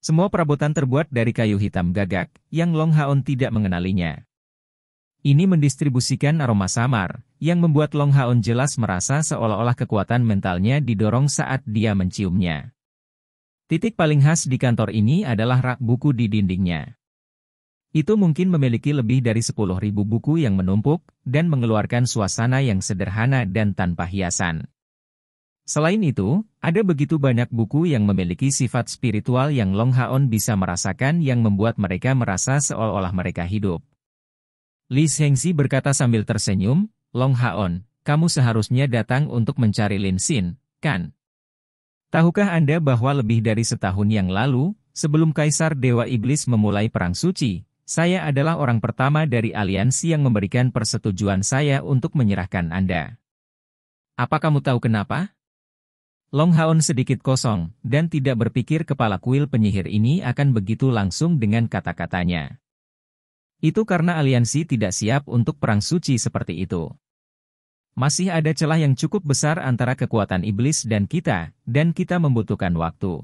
Semua perabotan terbuat dari kayu hitam gagak, yang Long Haon tidak mengenalinya. Ini mendistribusikan aroma samar, yang membuat Long Haon jelas merasa seolah-olah kekuatan mentalnya didorong saat dia menciumnya. Titik paling khas di kantor ini adalah rak buku di dindingnya. Itu mungkin memiliki lebih dari 10.000 buku yang menumpuk, dan mengeluarkan suasana yang sederhana dan tanpa hiasan. Selain itu, ada begitu banyak buku yang memiliki sifat spiritual yang Long Haon bisa merasakan yang membuat mereka merasa seolah-olah mereka hidup. Li Zhengxi berkata sambil tersenyum, "Long Haon, kamu seharusnya datang untuk mencari Lin Xin, kan? Tahukah Anda bahwa lebih dari setahun yang lalu, sebelum Kaisar Dewa Iblis memulai Perang Suci, saya adalah orang pertama dari aliansi yang memberikan persetujuan saya untuk menyerahkan Anda. Apa kamu tahu kenapa?" Long Haon sedikit kosong, dan tidak berpikir kepala kuil penyihir ini akan begitu langsung dengan kata-katanya. Itu karena aliansi tidak siap untuk perang suci seperti itu. Masih ada celah yang cukup besar antara kekuatan iblis dan kita membutuhkan waktu.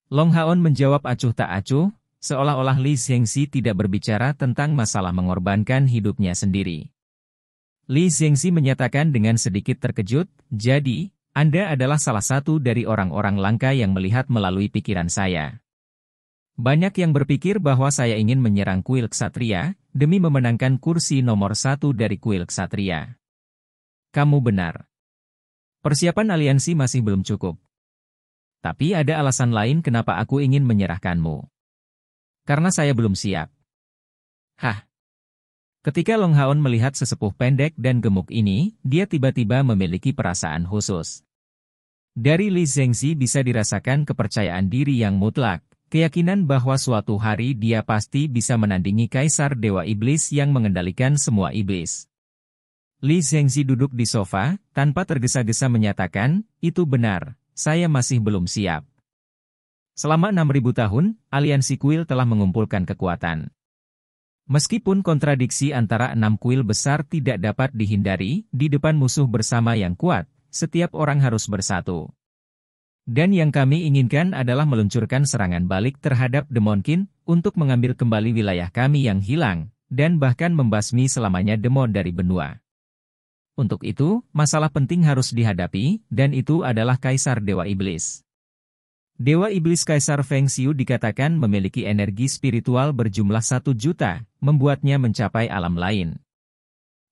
Long Haon menjawab acuh tak acuh, seolah-olah Li Zhengxi tidak berbicara tentang masalah mengorbankan hidupnya sendiri. Li Zhengxi menyatakan dengan sedikit terkejut, "Jadi, Anda adalah salah satu dari orang-orang langka yang melihat melalui pikiran saya. Banyak yang berpikir bahwa saya ingin menyerang kuil ksatria, demi memenangkan kursi nomor 1 dari kuil ksatria. Kamu benar. Persiapan aliansi masih belum cukup. Tapi ada alasan lain kenapa aku ingin menyerahkanmu. Karena saya belum siap." Hah? Ketika Long Haon melihat sesepuh pendek dan gemuk ini, dia tiba-tiba memiliki perasaan khusus. Dari Li Zhengxi bisa dirasakan kepercayaan diri yang mutlak, keyakinan bahwa suatu hari dia pasti bisa menandingi Kaisar Dewa Iblis yang mengendalikan semua iblis. Li Zhengxi duduk di sofa, tanpa tergesa-gesa menyatakan, "Itu benar, saya masih belum siap." Selama 6.000 tahun, aliansi kuil telah mengumpulkan kekuatan. Meskipun kontradiksi antara 6 kuil besar tidak dapat dihindari, di depan musuh bersama yang kuat, setiap orang harus bersatu. Dan yang kami inginkan adalah meluncurkan serangan balik terhadap Demonkin, untuk mengambil kembali wilayah kami yang hilang, dan bahkan membasmi selamanya demon dari benua. Untuk itu, masalah penting harus dihadapi, dan itu adalah Kaisar Dewa Iblis. Dewa Iblis Kaisar Feng Xiu dikatakan memiliki energi spiritual berjumlah 1 juta, membuatnya mencapai alam lain.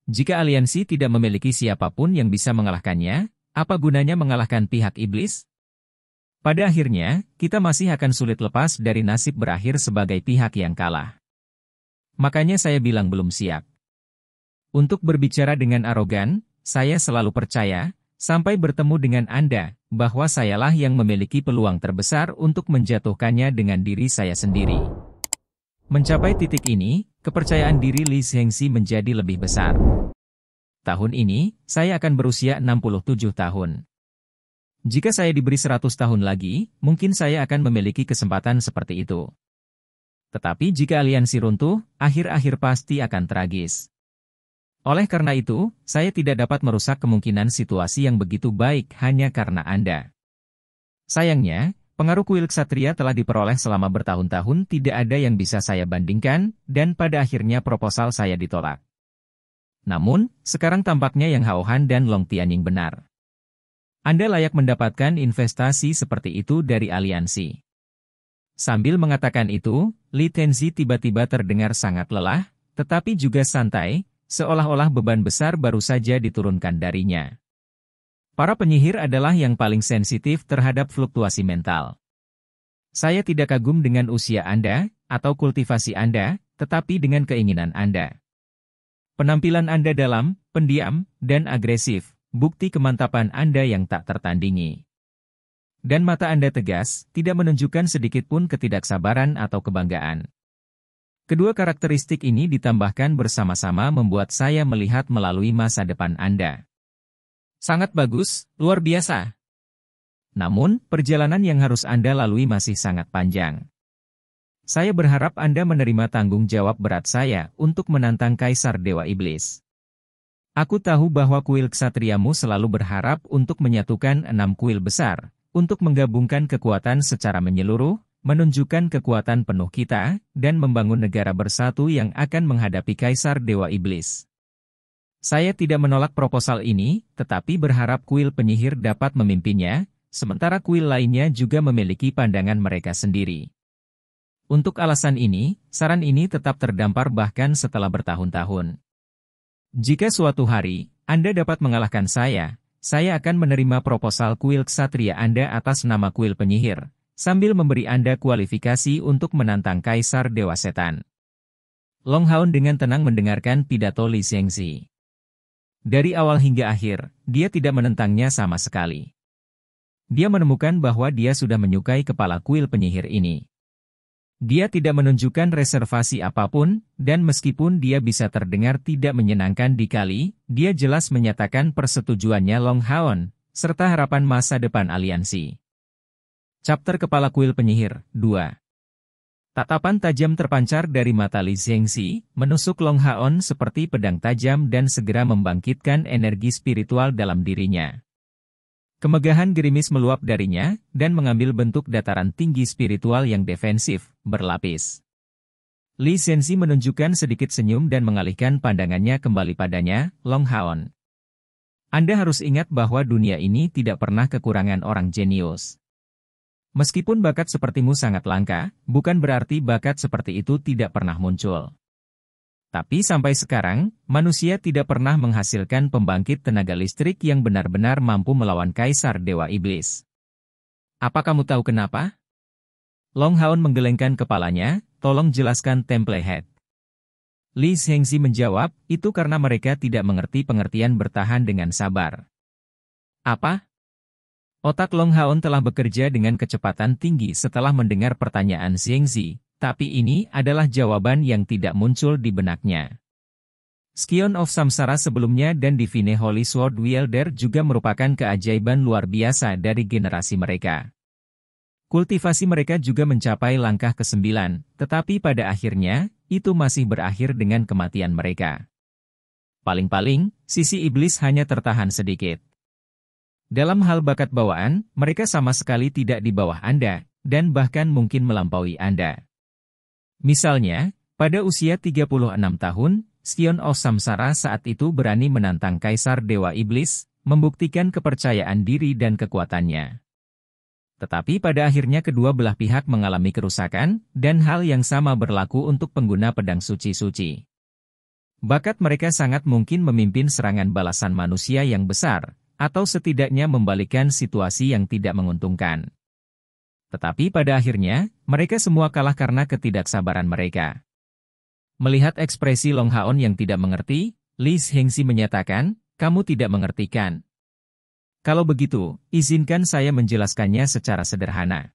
Jika aliansi tidak memiliki siapapun yang bisa mengalahkannya, apa gunanya mengalahkan pihak iblis? Pada akhirnya, kita masih akan sulit lepas dari nasib berakhir sebagai pihak yang kalah. Makanya saya bilang belum siap. Untuk berbicara dengan arogan, saya selalu percaya, Sampai bertemu dengan Anda, bahwa sayalah yang memiliki peluang terbesar untuk menjatuhkannya dengan diri saya sendiri. Mencapai titik ini, kepercayaan diri Li Zhengxi menjadi lebih besar. Tahun ini, saya akan berusia 67 tahun. Jika saya diberi 100 tahun lagi, mungkin saya akan memiliki kesempatan seperti itu. Tetapi jika aliansi runtuh, akhir-akhir pasti akan tragis. Oleh karena itu, saya tidak dapat merusak kemungkinan situasi yang begitu baik hanya karena Anda. Sayangnya, pengaruh kuil ksatria telah diperoleh selama bertahun-tahun, tidak ada yang bisa saya bandingkan, dan pada akhirnya proposal saya ditolak. Namun, sekarang tampaknya Yang Haohan dan Long Tianying benar. Anda layak mendapatkan investasi seperti itu dari aliansi. Sambil mengatakan itu, Li Tenzi tiba-tiba terdengar sangat lelah, tetapi juga santai, seolah-olah beban besar baru saja diturunkan darinya. Para penyihir adalah yang paling sensitif terhadap fluktuasi mental. Saya tidak kagum dengan usia Anda, atau kultivasi Anda, tetapi dengan keinginan Anda. Penampilan Anda dalam, pendiam, dan agresif, bukti kemantapan Anda yang tak tertandingi. Dan mata Anda tegas, tidak menunjukkan sedikitpun ketidaksabaran atau kebanggaan. Kedua karakteristik ini ditambahkan bersama-sama membuat saya melihat melalui masa depan Anda. Sangat bagus, luar biasa. Namun, perjalanan yang harus Anda lalui masih sangat panjang. Saya berharap Anda menerima tanggung jawab berat saya untuk menantang Kaisar Dewa Iblis. Aku tahu bahwa kuil ksatriamu selalu berharap untuk menyatukan 6 kuil besar, untuk menggabungkan kekuatan secara menyeluruh, menunjukkan kekuatan penuh kita, dan membangun negara bersatu yang akan menghadapi Kaisar Dewa Iblis. Saya tidak menolak proposal ini, tetapi berharap kuil penyihir dapat memimpinnya, sementara kuil lainnya juga memiliki pandangan mereka sendiri. Untuk alasan ini, saran ini tetap terdampar bahkan setelah bertahun-tahun. Jika suatu hari, Anda dapat mengalahkan saya akan menerima proposal kuil ksatria Anda atas nama kuil penyihir, sambil memberi Anda kualifikasi untuk menantang Kaisar Dewa Setan. Long Haon dengan tenang mendengarkan pidato Li Zhengxi. Dari awal hingga akhir, dia tidak menentangnya sama sekali. Dia menemukan bahwa dia sudah menyukai kepala kuil penyihir ini. Dia tidak menunjukkan reservasi apapun, dan meskipun dia bisa terdengar tidak menyenangkan dikali, dia jelas menyatakan persetujuannya Long Haon, serta harapan masa depan aliansi. Chapter Kepala Kuil Penyihir, 2. Tatapan tajam terpancar dari mata Li Zhengxi, menusuk Long Haon seperti pedang tajam dan segera membangkitkan energi spiritual dalam dirinya. Kemegahan gerimis meluap darinya, dan mengambil bentuk dataran tinggi spiritual yang defensif, berlapis. Li Zhengxi menunjukkan sedikit senyum dan mengalihkan pandangannya kembali padanya, Long Haon. Anda harus ingat bahwa dunia ini tidak pernah kekurangan orang jenius. Meskipun bakat sepertimu sangat langka, bukan berarti bakat seperti itu tidak pernah muncul. Tapi sampai sekarang, manusia tidak pernah menghasilkan pembangkit tenaga listrik yang benar-benar mampu melawan Kaisar Dewa Iblis. Apa kamu tahu kenapa? Long Haon menggelengkan kepalanya, tolong jelaskan Temple Head. Li Zhengxi menjawab, itu karena mereka tidak mengerti pengertian bertahan dengan sabar. Apa? Otak Long Haon telah bekerja dengan kecepatan tinggi setelah mendengar pertanyaan Zhengxi. Tapi ini adalah jawaban yang tidak muncul di benaknya. Scion of Samsara sebelumnya dan Divine Holy Sword Wielder juga merupakan keajaiban luar biasa dari generasi mereka. Kultivasi mereka juga mencapai langkah ke-9, tetapi pada akhirnya, itu masih berakhir dengan kematian mereka. Paling-paling, sisi iblis hanya tertahan sedikit. Dalam hal bakat bawaan, mereka sama sekali tidak di bawah Anda, dan bahkan mungkin melampaui Anda. Misalnya, pada usia 36 tahun, Scion of Samsara saat itu berani menantang Kaisar Dewa Iblis, membuktikan kepercayaan diri dan kekuatannya. Tetapi pada akhirnya kedua belah pihak mengalami kerusakan, dan hal yang sama berlaku untuk pengguna pedang suci-suci. Bakat mereka sangat mungkin memimpin serangan balasan manusia yang besar, atau setidaknya membalikkan situasi yang tidak menguntungkan. Tetapi pada akhirnya, mereka semua kalah karena ketidaksabaran mereka. Melihat ekspresi Long Haon yang tidak mengerti, Li Zhengxi menyatakan, kamu tidak mengertikan. Kalau begitu, izinkan saya menjelaskannya secara sederhana.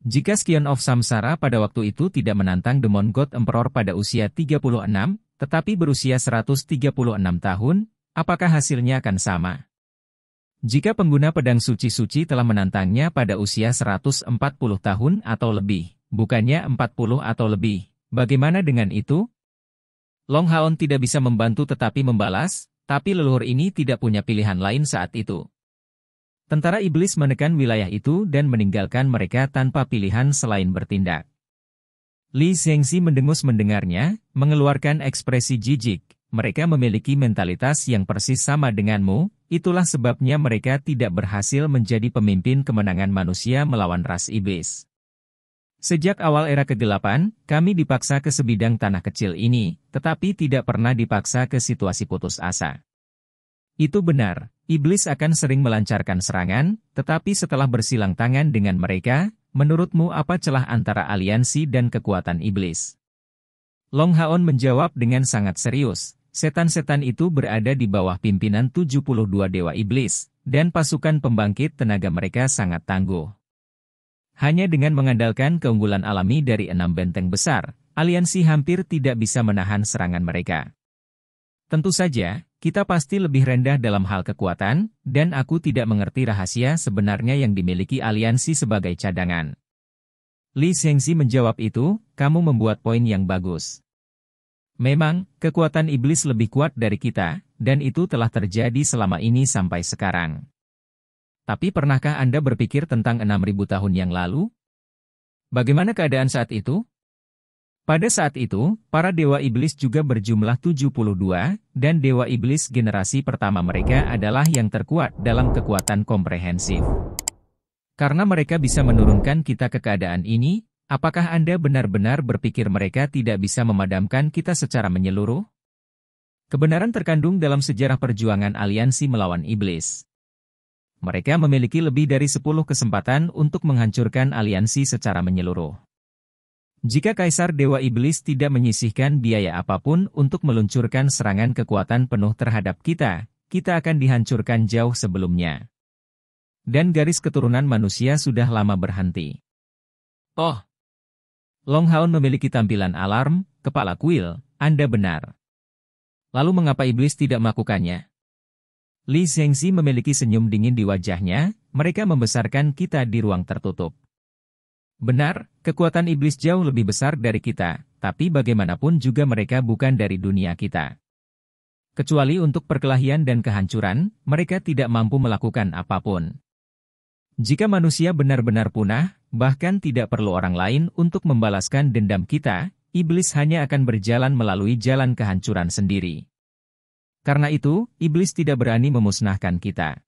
Jika Scion of Samsara pada waktu itu tidak menantang Demon God Emperor pada usia 36, tetapi berusia 136 tahun, apakah hasilnya akan sama? Jika pengguna pedang suci-suci telah menantangnya pada usia 140 tahun atau lebih, bukannya 40 atau lebih, bagaimana dengan itu? Long Haon tidak bisa membantu tetapi membalas, tapi leluhur ini tidak punya pilihan lain saat itu. Tentara iblis menekan wilayah itu dan meninggalkan mereka tanpa pilihan selain bertindak. Li Zhengxi mendengus mendengarnya, mengeluarkan ekspresi jijik. Mereka memiliki mentalitas yang persis sama denganmu, itulah sebabnya mereka tidak berhasil menjadi pemimpin kemenangan manusia melawan ras iblis. Sejak awal era kegelapan, kami dipaksa ke sebidang tanah kecil ini, tetapi tidak pernah dipaksa ke situasi putus asa. Itu benar, iblis akan sering melancarkan serangan, tetapi setelah bersilang tangan dengan mereka, menurutmu apa celah antara aliansi dan kekuatan iblis? Long Haon menjawab dengan sangat serius. Setan-setan itu berada di bawah pimpinan 72 dewa iblis, dan pasukan pembangkit tenaga mereka sangat tangguh. Hanya dengan mengandalkan keunggulan alami dari 6 benteng besar, aliansi hampir tidak bisa menahan serangan mereka. Tentu saja, kita pasti lebih rendah dalam hal kekuatan, dan aku tidak mengerti rahasia sebenarnya yang dimiliki aliansi sebagai cadangan. Li Zhengxi menjawab itu, kamu membuat poin yang bagus. Memang, kekuatan iblis lebih kuat dari kita, dan itu telah terjadi selama ini sampai sekarang. Tapi pernahkah Anda berpikir tentang 6.000 tahun yang lalu? Bagaimana keadaan saat itu? Pada saat itu, para dewa iblis juga berjumlah 72, dan dewa iblis generasi pertama mereka adalah yang terkuat dalam kekuatan komprehensif. Karena mereka bisa menurunkan kita ke keadaan ini, apakah Anda benar-benar berpikir mereka tidak bisa memadamkan kita secara menyeluruh? Kebenaran terkandung dalam sejarah perjuangan aliansi melawan iblis. Mereka memiliki lebih dari 10 kesempatan untuk menghancurkan aliansi secara menyeluruh. Jika Kaisar Dewa Iblis tidak menyisihkan biaya apapun untuk meluncurkan serangan kekuatan penuh terhadap kita, kita akan dihancurkan jauh sebelumnya. Dan garis keturunan manusia sudah lama berhenti. Oh! Long Haon memiliki tampilan alarm, kepala kuil, Anda benar. Lalu mengapa iblis tidak melakukannya? Li Zhengxi memiliki senyum dingin di wajahnya, mereka membesarkan kita di ruang tertutup. Benar, kekuatan iblis jauh lebih besar dari kita, tapi bagaimanapun juga mereka bukan dari dunia kita. Kecuali untuk perkelahian dan kehancuran, mereka tidak mampu melakukan apapun. Jika manusia benar-benar punah, bahkan tidak perlu orang lain untuk membalaskan dendam kita, iblis hanya akan berjalan melalui jalan kehancuran sendiri. Karena itu, iblis tidak berani memusnahkan kita.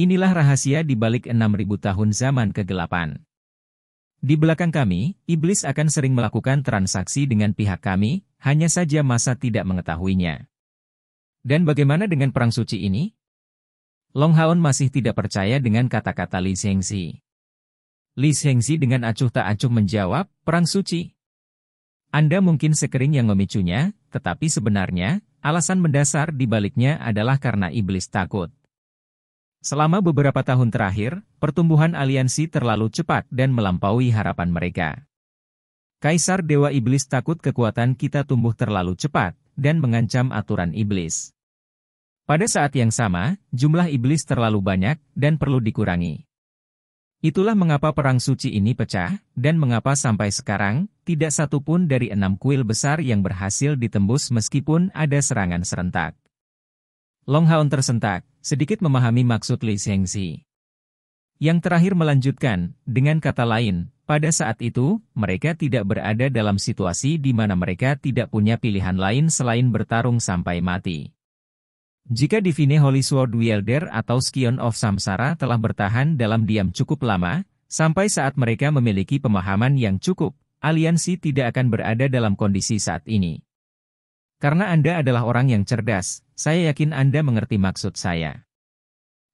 Inilah rahasia di balik 6.000 tahun zaman kegelapan. Di belakang kami, iblis akan sering melakukan transaksi dengan pihak kami, hanya saja masa tidak mengetahuinya. Dan bagaimana dengan perang suci ini? Long Haon masih tidak percaya dengan kata-kata Li Zhengxi. Li Zhengxi dengan acuh tak acuh menjawab, perang suci. Anda mungkin sekering yang memicunya, tetapi sebenarnya, alasan mendasar di baliknya adalah karena iblis takut. Selama beberapa tahun terakhir, pertumbuhan aliansi terlalu cepat dan melampaui harapan mereka. Kaisar Dewa Iblis takut kekuatan kita tumbuh terlalu cepat, dan mengancam aturan iblis. Pada saat yang sama, jumlah iblis terlalu banyak, dan perlu dikurangi. Itulah mengapa perang suci ini pecah, dan mengapa sampai sekarang, tidak satu pun dari 6 kuil besar yang berhasil ditembus meskipun ada serangan serentak. Long Haon tersentak, sedikit memahami maksud Li Zhengxi. Yang terakhir melanjutkan, dengan kata lain, pada saat itu, mereka tidak berada dalam situasi di mana mereka tidak punya pilihan lain selain bertarung sampai mati. Jika Divine Holy Sword Wielder atau Scion of Samsara telah bertahan dalam diam cukup lama, sampai saat mereka memiliki pemahaman yang cukup, aliansi tidak akan berada dalam kondisi saat ini. Karena Anda adalah orang yang cerdas, saya yakin Anda mengerti maksud saya.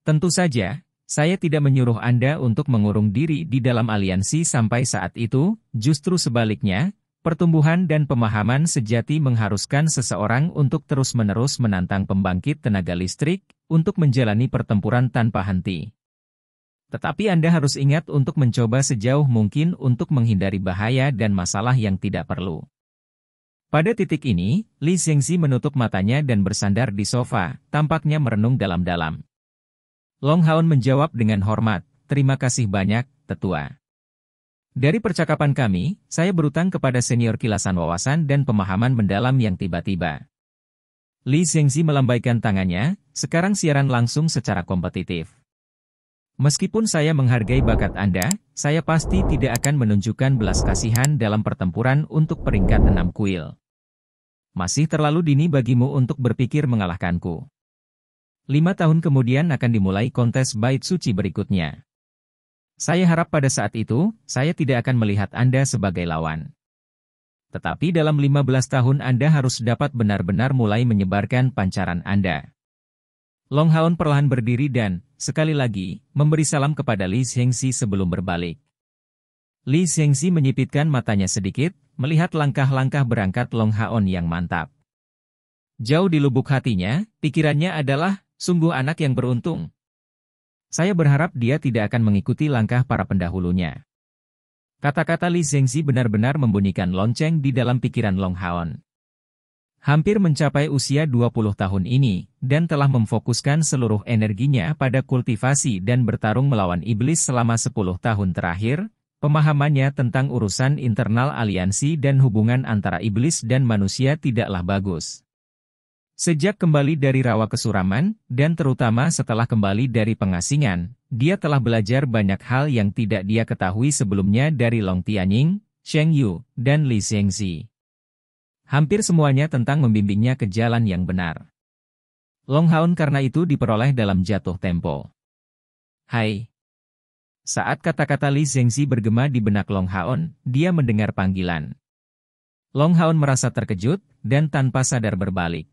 Tentu saja, saya tidak menyuruh Anda untuk mengurung diri di dalam aliansi sampai saat itu, justru sebaliknya, Pertumbuhan dan pemahaman sejati mengharuskan seseorang untuk terus-menerus menantang pembangkit tenaga listrik untuk menjalani pertempuran tanpa henti. Tetapi Anda harus ingat untuk mencoba sejauh mungkin untuk menghindari bahaya dan masalah yang tidak perlu. Pada titik ini, Li Zhengxi menutup matanya dan bersandar di sofa, tampaknya merenung dalam-dalam. Long Haon menjawab dengan hormat, "Terima kasih banyak, tetua. Dari percakapan kami, saya berutang kepada senior kilasan wawasan dan pemahaman mendalam yang tiba-tiba." Li Zhengxi melambaikan tangannya, "Sekarang siaran langsung secara kompetitif. Meskipun saya menghargai bakat Anda, saya pasti tidak akan menunjukkan belas kasihan dalam pertempuran untuk peringkat 6 kuil. Masih terlalu dini bagimu untuk berpikir mengalahkanku. 5 tahun kemudian akan dimulai kontes bait suci berikutnya. Saya harap pada saat itu, saya tidak akan melihat Anda sebagai lawan. Tetapi dalam 15 tahun Anda harus dapat benar-benar mulai menyebarkan pancaran Anda." Long Haon perlahan berdiri dan, sekali lagi, memberi salam kepada Li Zhengxi sebelum berbalik. Li Zhengxi menyipitkan matanya sedikit, melihat langkah-langkah berangkat Long Haon yang mantap. Jauh di lubuk hatinya, pikirannya adalah, sungguh anak yang beruntung. Saya berharap dia tidak akan mengikuti langkah para pendahulunya. Kata-kata Li Zhengxi benar-benar membunyikan lonceng di dalam pikiran Long Haon. Hampir mencapai usia 20 tahun ini, dan telah memfokuskan seluruh energinya pada kultivasi dan bertarung melawan iblis selama 10 tahun terakhir, pemahamannya tentang urusan internal aliansi dan hubungan antara iblis dan manusia tidaklah bagus. Sejak kembali dari rawa kesuraman, dan terutama setelah kembali dari pengasingan, dia telah belajar banyak hal yang tidak dia ketahui sebelumnya dari Long Tianying, Sheng Yu, dan Li Zhengxi. Hampir semuanya tentang membimbingnya ke jalan yang benar. Long Haon karena itu diperoleh dalam jatuh tempo. "Hai." Saat kata-kata Li Zhengxi bergema di benak Long Haon, dia mendengar panggilan. Long Haon merasa terkejut, dan tanpa sadar berbalik.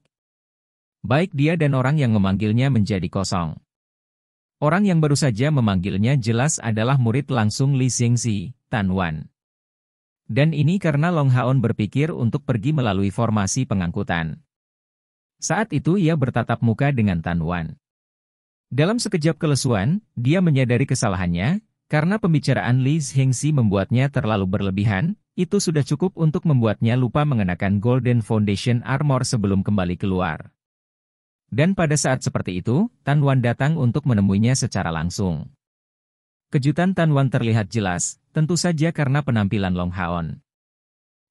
Baik dia dan orang yang memanggilnya menjadi kosong. Orang yang baru saja memanggilnya jelas adalah murid langsung Li Zhengxi, Tan Wan. Dan ini karena Long Haon berpikir untuk pergi melalui formasi pengangkutan. Saat itu ia bertatap muka dengan Tan Wan. Dalam sekejap kelesuan, dia menyadari kesalahannya, karena pembicaraan Li Zhengxi membuatnya terlalu berlebihan, itu sudah cukup untuk membuatnya lupa mengenakan Golden Foundation Armor sebelum kembali keluar. Dan pada saat seperti itu, Tan Wan datang untuk menemuinya secara langsung. Kejutan Tan Wan terlihat jelas, tentu saja karena penampilan Long Haon.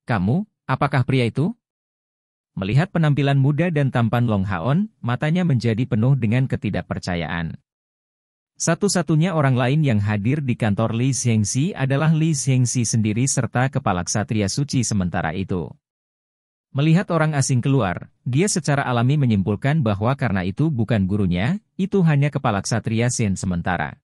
"Kamu, apakah pria itu?" Melihat penampilan muda dan tampan Long Haon, matanya menjadi penuh dengan ketidakpercayaan. Satu-satunya orang lain yang hadir di kantor Li Zhengxi adalah Li Zhengxi sendiri serta kepala ksatria suci sementara itu. Melihat orang asing keluar, dia secara alami menyimpulkan bahwa karena itu bukan gurunya, itu hanya kepala ksatria Shen sementara.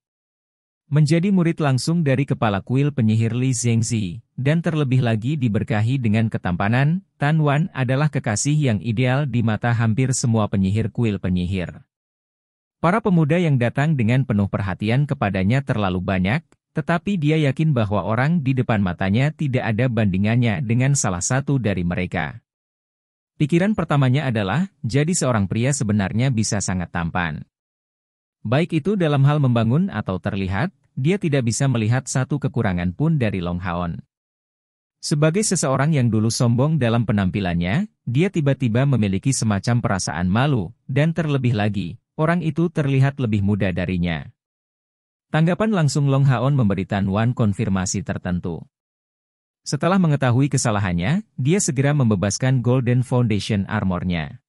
Menjadi murid langsung dari kepala kuil penyihir Li Zhengxi, dan terlebih lagi diberkahi dengan ketampanan, Tan Wan adalah kekasih yang ideal di mata hampir semua penyihir kuil penyihir. Para pemuda yang datang dengan penuh perhatian kepadanya terlalu banyak, tetapi dia yakin bahwa orang di depan matanya tidak ada bandingannya dengan salah satu dari mereka. Pikiran pertamanya adalah, jadi seorang pria sebenarnya bisa sangat tampan. Baik itu dalam hal membangun atau terlihat, dia tidak bisa melihat satu kekurangan pun dari Long Haon. Sebagai seseorang yang dulu sombong dalam penampilannya, dia tiba-tiba memiliki semacam perasaan malu, dan terlebih lagi, orang itu terlihat lebih muda darinya. Tanggapan langsung Long Haon memberi Tan Wan konfirmasi tertentu. Setelah mengetahui kesalahannya, dia segera membebaskan Golden Foundation Armor-nya.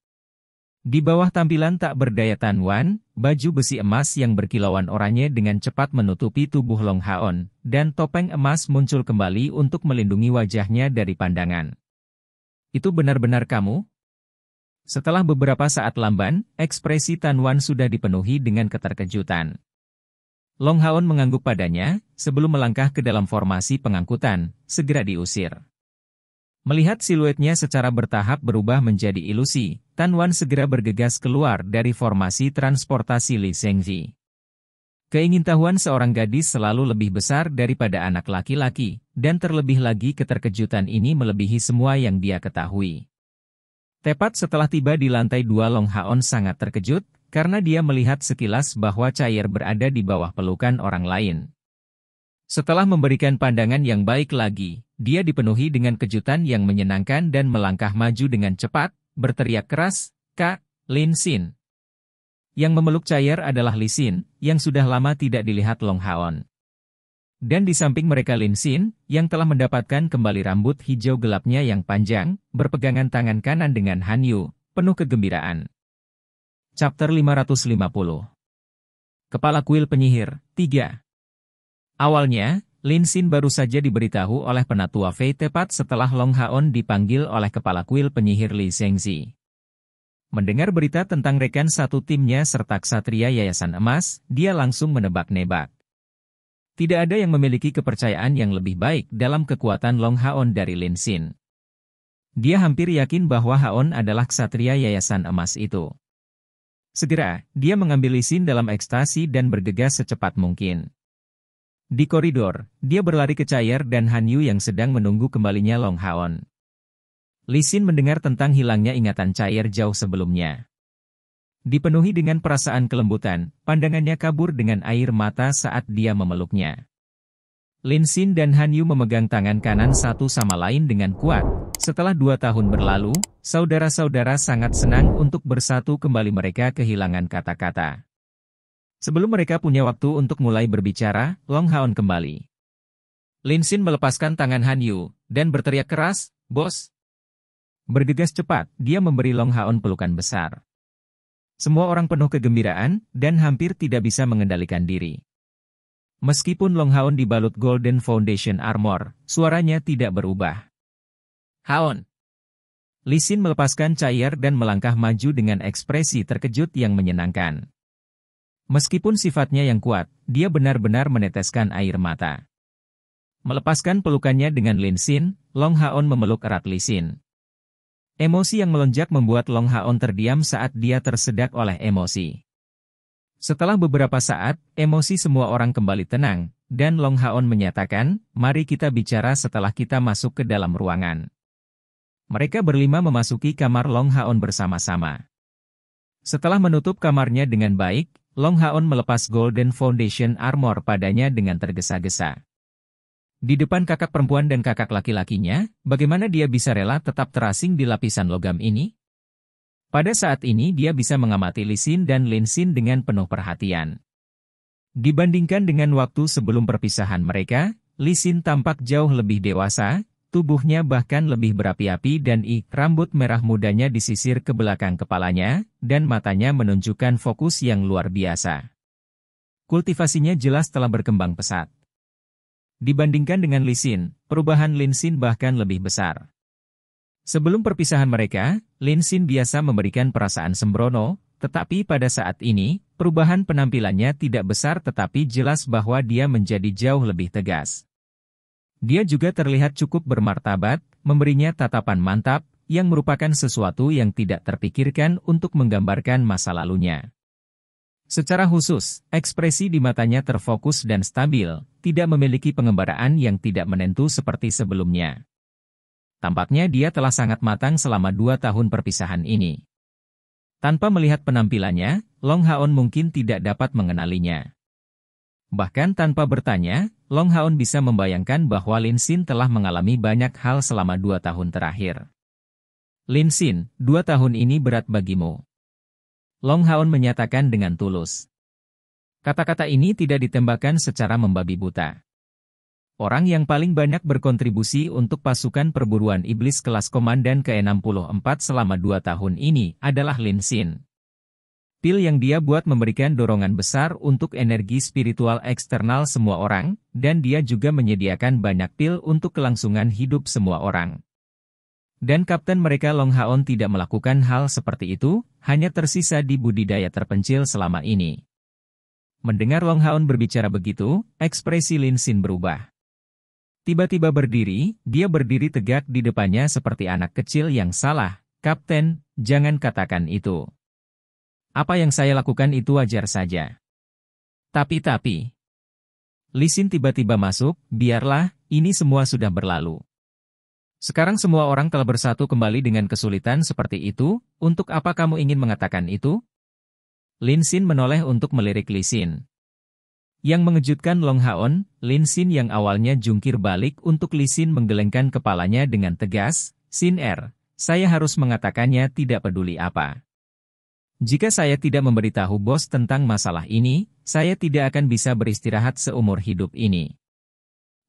Di bawah tampilan tak berdaya Tan Wan, baju besi emas yang berkilauan oranye dengan cepat menutupi tubuh Long Haon, dan topeng emas muncul kembali untuk melindungi wajahnya dari pandangan. "Itu benar-benar kamu?" Setelah beberapa saat lamban, ekspresi Tan Wan sudah dipenuhi dengan keterkejutan. Long Haon mengangguk padanya, sebelum melangkah ke dalam formasi pengangkutan, segera diusir. Melihat siluetnya secara bertahap berubah menjadi ilusi, Tan Wan segera bergegas keluar dari formasi transportasi Li Zhengxi. Keingintahuan seorang gadis selalu lebih besar daripada anak laki-laki, dan terlebih lagi keterkejutan ini melebihi semua yang dia ketahui. Tepat setelah tiba di lantai 2, Long Haon sangat terkejut, karena dia melihat sekilas bahwa Chair berada di bawah pelukan orang lain. Setelah memberikan pandangan yang baik lagi, dia dipenuhi dengan kejutan yang menyenangkan dan melangkah maju dengan cepat, berteriak keras, "Kak, Lin Xin." Yang memeluk Chair adalah Li Xin, yang sudah lama tidak dilihat Long Haon. Dan di samping mereka Lin Xin, yang telah mendapatkan kembali rambut hijau gelapnya yang panjang, berpegangan tangan kanan dengan Han Yu, penuh kegembiraan. Chapter 550. Kepala Kuil Penyihir, 3. Awalnya, Lin Xin baru saja diberitahu oleh penatua Fei tepat setelah Long Haon dipanggil oleh kepala kuil penyihir Li Zhengzi. Mendengar berita tentang rekan satu timnya serta ksatria Yayasan Emas, dia langsung menebak-nebak. Tidak ada yang memiliki kepercayaan yang lebih baik dalam kekuatan Long Haon dari Lin Xin. Dia hampir yakin bahwa Haon adalah ksatria Yayasan Emas itu. Segera, dia mengambil Li Xin dalam ekstasi dan bergegas secepat mungkin. Di koridor, dia berlari ke Chair dan Han Yu yang sedang menunggu kembalinya Long Haon. Li Xin mendengar tentang hilangnya ingatan Chair jauh sebelumnya. Dipenuhi dengan perasaan kelembutan, pandangannya kabur dengan air mata saat dia memeluknya. Lin Xin dan Han Yu memegang tangan kanan satu sama lain dengan kuat. Setelah 2 tahun berlalu, saudara-saudara sangat senang untuk bersatu kembali. Mereka kehilangan kata-kata. Sebelum mereka punya waktu untuk mulai berbicara, Long Haon kembali. Lin Xin melepaskan tangan Han Yu, dan berteriak keras, "Bos!" Bergegas cepat, dia memberi Long Haon pelukan besar. Semua orang penuh kegembiraan, dan hampir tidak bisa mengendalikan diri. Meskipun Long Haon dibalut Golden Foundation Armor, suaranya tidak berubah. "Haon!" Li Xin melepaskan Chair dan melangkah maju dengan ekspresi terkejut yang menyenangkan. Meskipun sifatnya yang kuat, dia benar-benar meneteskan air mata. Melepaskan pelukannya dengan Lin Xin, Long Haon memeluk erat Li Xin. Emosi yang melonjak membuat Long Haon terdiam saat dia tersedak oleh emosi. Setelah beberapa saat, emosi semua orang kembali tenang, dan Long Haon menyatakan, "Mari kita bicara setelah kita masuk ke dalam ruangan." Mereka berlima memasuki kamar Long Haon bersama-sama. Setelah menutup kamarnya dengan baik, Long Haon melepas Golden Foundation Armor padanya dengan tergesa-gesa. Di depan kakak perempuan dan kakak laki-lakinya, bagaimana dia bisa rela tetap terasing di lapisan logam ini? Pada saat ini dia bisa mengamati Li Xin dan Lin Xin dengan penuh perhatian. Dibandingkan dengan waktu sebelum perpisahan mereka, Li Xin tampak jauh lebih dewasa, tubuhnya bahkan lebih berapi-api dan rambut merah mudanya disisir ke belakang kepalanya, dan matanya menunjukkan fokus yang luar biasa. Kultivasinya jelas telah berkembang pesat. Dibandingkan dengan Li Xin, perubahan Lin Xin bahkan lebih besar. Sebelum perpisahan mereka, Lin Xin biasa memberikan perasaan sembrono, tetapi pada saat ini, perubahan penampilannya tidak besar tetapi jelas bahwa dia menjadi jauh lebih tegas. Dia juga terlihat cukup bermartabat, memberinya tatapan mantap, yang merupakan sesuatu yang tidak terpikirkan untuk menggambarkan masa lalunya. Secara khusus, ekspresi di matanya terfokus dan stabil, tidak memiliki pengembaraan yang tidak menentu seperti sebelumnya. Tampaknya dia telah sangat matang selama 2 tahun perpisahan ini. Tanpa melihat penampilannya, Long Haon mungkin tidak dapat mengenalinya. Bahkan tanpa bertanya, Long Haon bisa membayangkan bahwa Lin Xin telah mengalami banyak hal selama 2 tahun terakhir. "Lin Xin, 2 tahun ini berat bagimu." Long Haon menyatakan dengan tulus. Kata-kata ini tidak ditembakkan secara membabi buta. Orang yang paling banyak berkontribusi untuk pasukan perburuan iblis kelas komandan ke-64 selama 2 tahun ini adalah Lin Xin. Pil yang dia buat memberikan dorongan besar untuk energi spiritual eksternal semua orang, dan dia juga menyediakan banyak pil untuk kelangsungan hidup semua orang. Dan kapten mereka Long Haon tidak melakukan hal seperti itu, hanya tersisa di budidaya terpencil selama ini. Mendengar Long Haon berbicara begitu, ekspresi Lin Xin berubah. Tiba-tiba berdiri, dia berdiri tegak di depannya seperti anak kecil yang salah. "Kapten, jangan katakan itu. Apa yang saya lakukan itu wajar saja." Tapi. Li Xin tiba-tiba masuk, biarlah, ini semua sudah berlalu. Sekarang semua orang telah bersatu kembali dengan kesulitan seperti itu, untuk apa kamu ingin mengatakan itu? Lin Xin menoleh untuk melirik Li Xin. Yang mengejutkan Long Haon, Lin Xin yang awalnya jungkir balik untuk Li Xin menggelengkan kepalanya dengan tegas, Xin saya harus mengatakannya tidak peduli apa. Jika saya tidak memberitahu bos tentang masalah ini, saya tidak akan bisa beristirahat seumur hidup ini.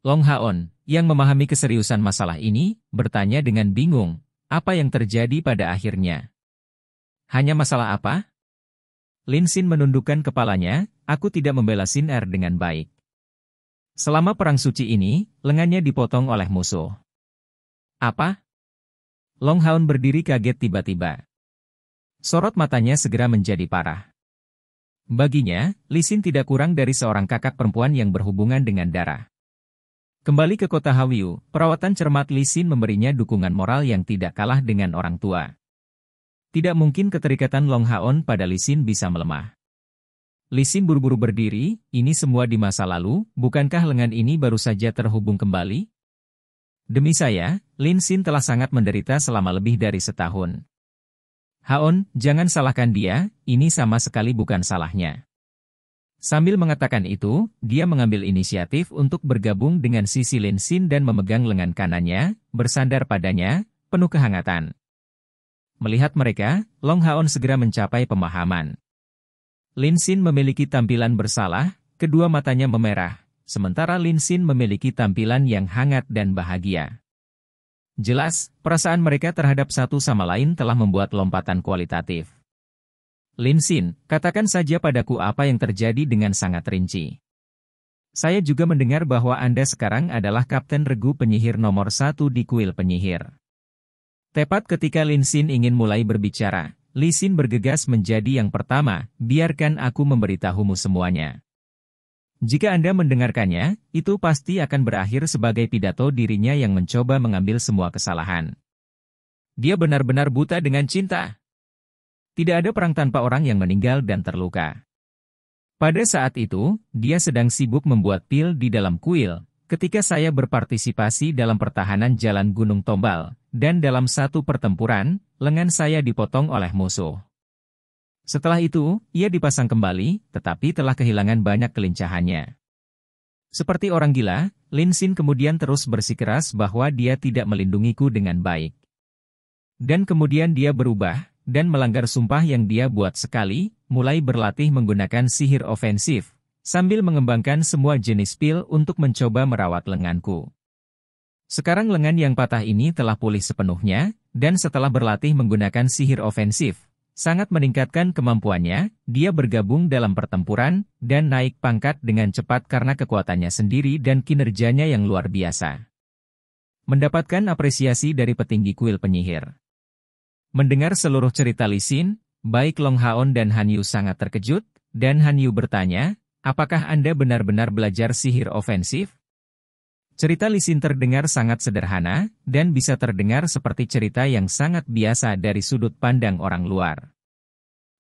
Long Haon, yang memahami keseriusan masalah ini, bertanya dengan bingung, apa yang terjadi pada akhirnya? Hanya masalah apa? Lin Xin menundukkan kepalanya, aku tidak membela Xin dengan baik. Selama perang suci ini, lengannya dipotong oleh musuh. Apa? Long Haon berdiri kaget tiba-tiba. Sorot matanya segera menjadi parah. Baginya, Li Xin tidak kurang dari seorang kakak perempuan yang berhubungan dengan darah. Kembali ke kota Hawyu, perawatan cermat Li Xin memberinya dukungan moral yang tidak kalah dengan orang tua. Tidak mungkin keterikatan Long Haon pada Li Xin bisa melemah. Li Xin buru-buru berdiri, ini semua di masa lalu, bukankah lengan ini baru saja terhubung kembali? Demi saya, Lin Xin telah sangat menderita selama lebih dari setahun. Haon, jangan salahkan dia, ini sama sekali bukan salahnya. Sambil mengatakan itu, dia mengambil inisiatif untuk bergabung dengan sisi Lin Xin dan memegang lengan kanannya, bersandar padanya, penuh kehangatan. Melihat mereka, Long Haon segera mencapai pemahaman. Lin Xin memiliki tampilan bersalah, kedua matanya memerah, sementara Lin Xin memiliki tampilan yang hangat dan bahagia. Jelas, perasaan mereka terhadap satu sama lain telah membuat lompatan kualitatif. Lin Xin, katakan saja padaku apa yang terjadi dengan sangat rinci. Saya juga mendengar bahwa Anda sekarang adalah Kapten Regu Penyihir nomor 1 di kuil penyihir. Tepat ketika Lin Xin ingin mulai berbicara, Li Xin bergegas menjadi yang pertama, biarkan aku memberitahumu semuanya. Jika Anda mendengarkannya, itu pasti akan berakhir sebagai pidato dirinya yang mencoba mengambil semua kesalahan. Dia benar-benar buta dengan cinta. Tidak ada perang tanpa orang yang meninggal dan terluka. Pada saat itu, dia sedang sibuk membuat pil di dalam kuil, ketika saya berpartisipasi dalam pertahanan Jalan Gunung Tombal, dan dalam satu pertempuran, lengan saya dipotong oleh musuh. Setelah itu, ia dipasang kembali, tetapi telah kehilangan banyak kelincahannya. Seperti orang gila, Lin Xin kemudian terus bersikeras bahwa dia tidak melindungiku dengan baik. Dan kemudian dia berubah, dan melanggar sumpah yang dia buat sekali, mulai berlatih menggunakan sihir ofensif, sambil mengembangkan semua jenis pil untuk mencoba merawat lenganku. Sekarang lengan yang patah ini telah pulih sepenuhnya, dan setelah berlatih menggunakan sihir ofensif, sangat meningkatkan kemampuannya, dia bergabung dalam pertempuran, dan naik pangkat dengan cepat karena kekuatannya sendiri dan kinerjanya yang luar biasa. Mendapatkan apresiasi dari petinggi kuil penyihir. Mendengar seluruh cerita Li Xin, baik Long Haon dan Han Yu sangat terkejut, dan Han Yu bertanya, apakah Anda benar-benar belajar sihir ofensif? Cerita Li Xin terdengar sangat sederhana, dan bisa terdengar seperti cerita yang sangat biasa dari sudut pandang orang luar.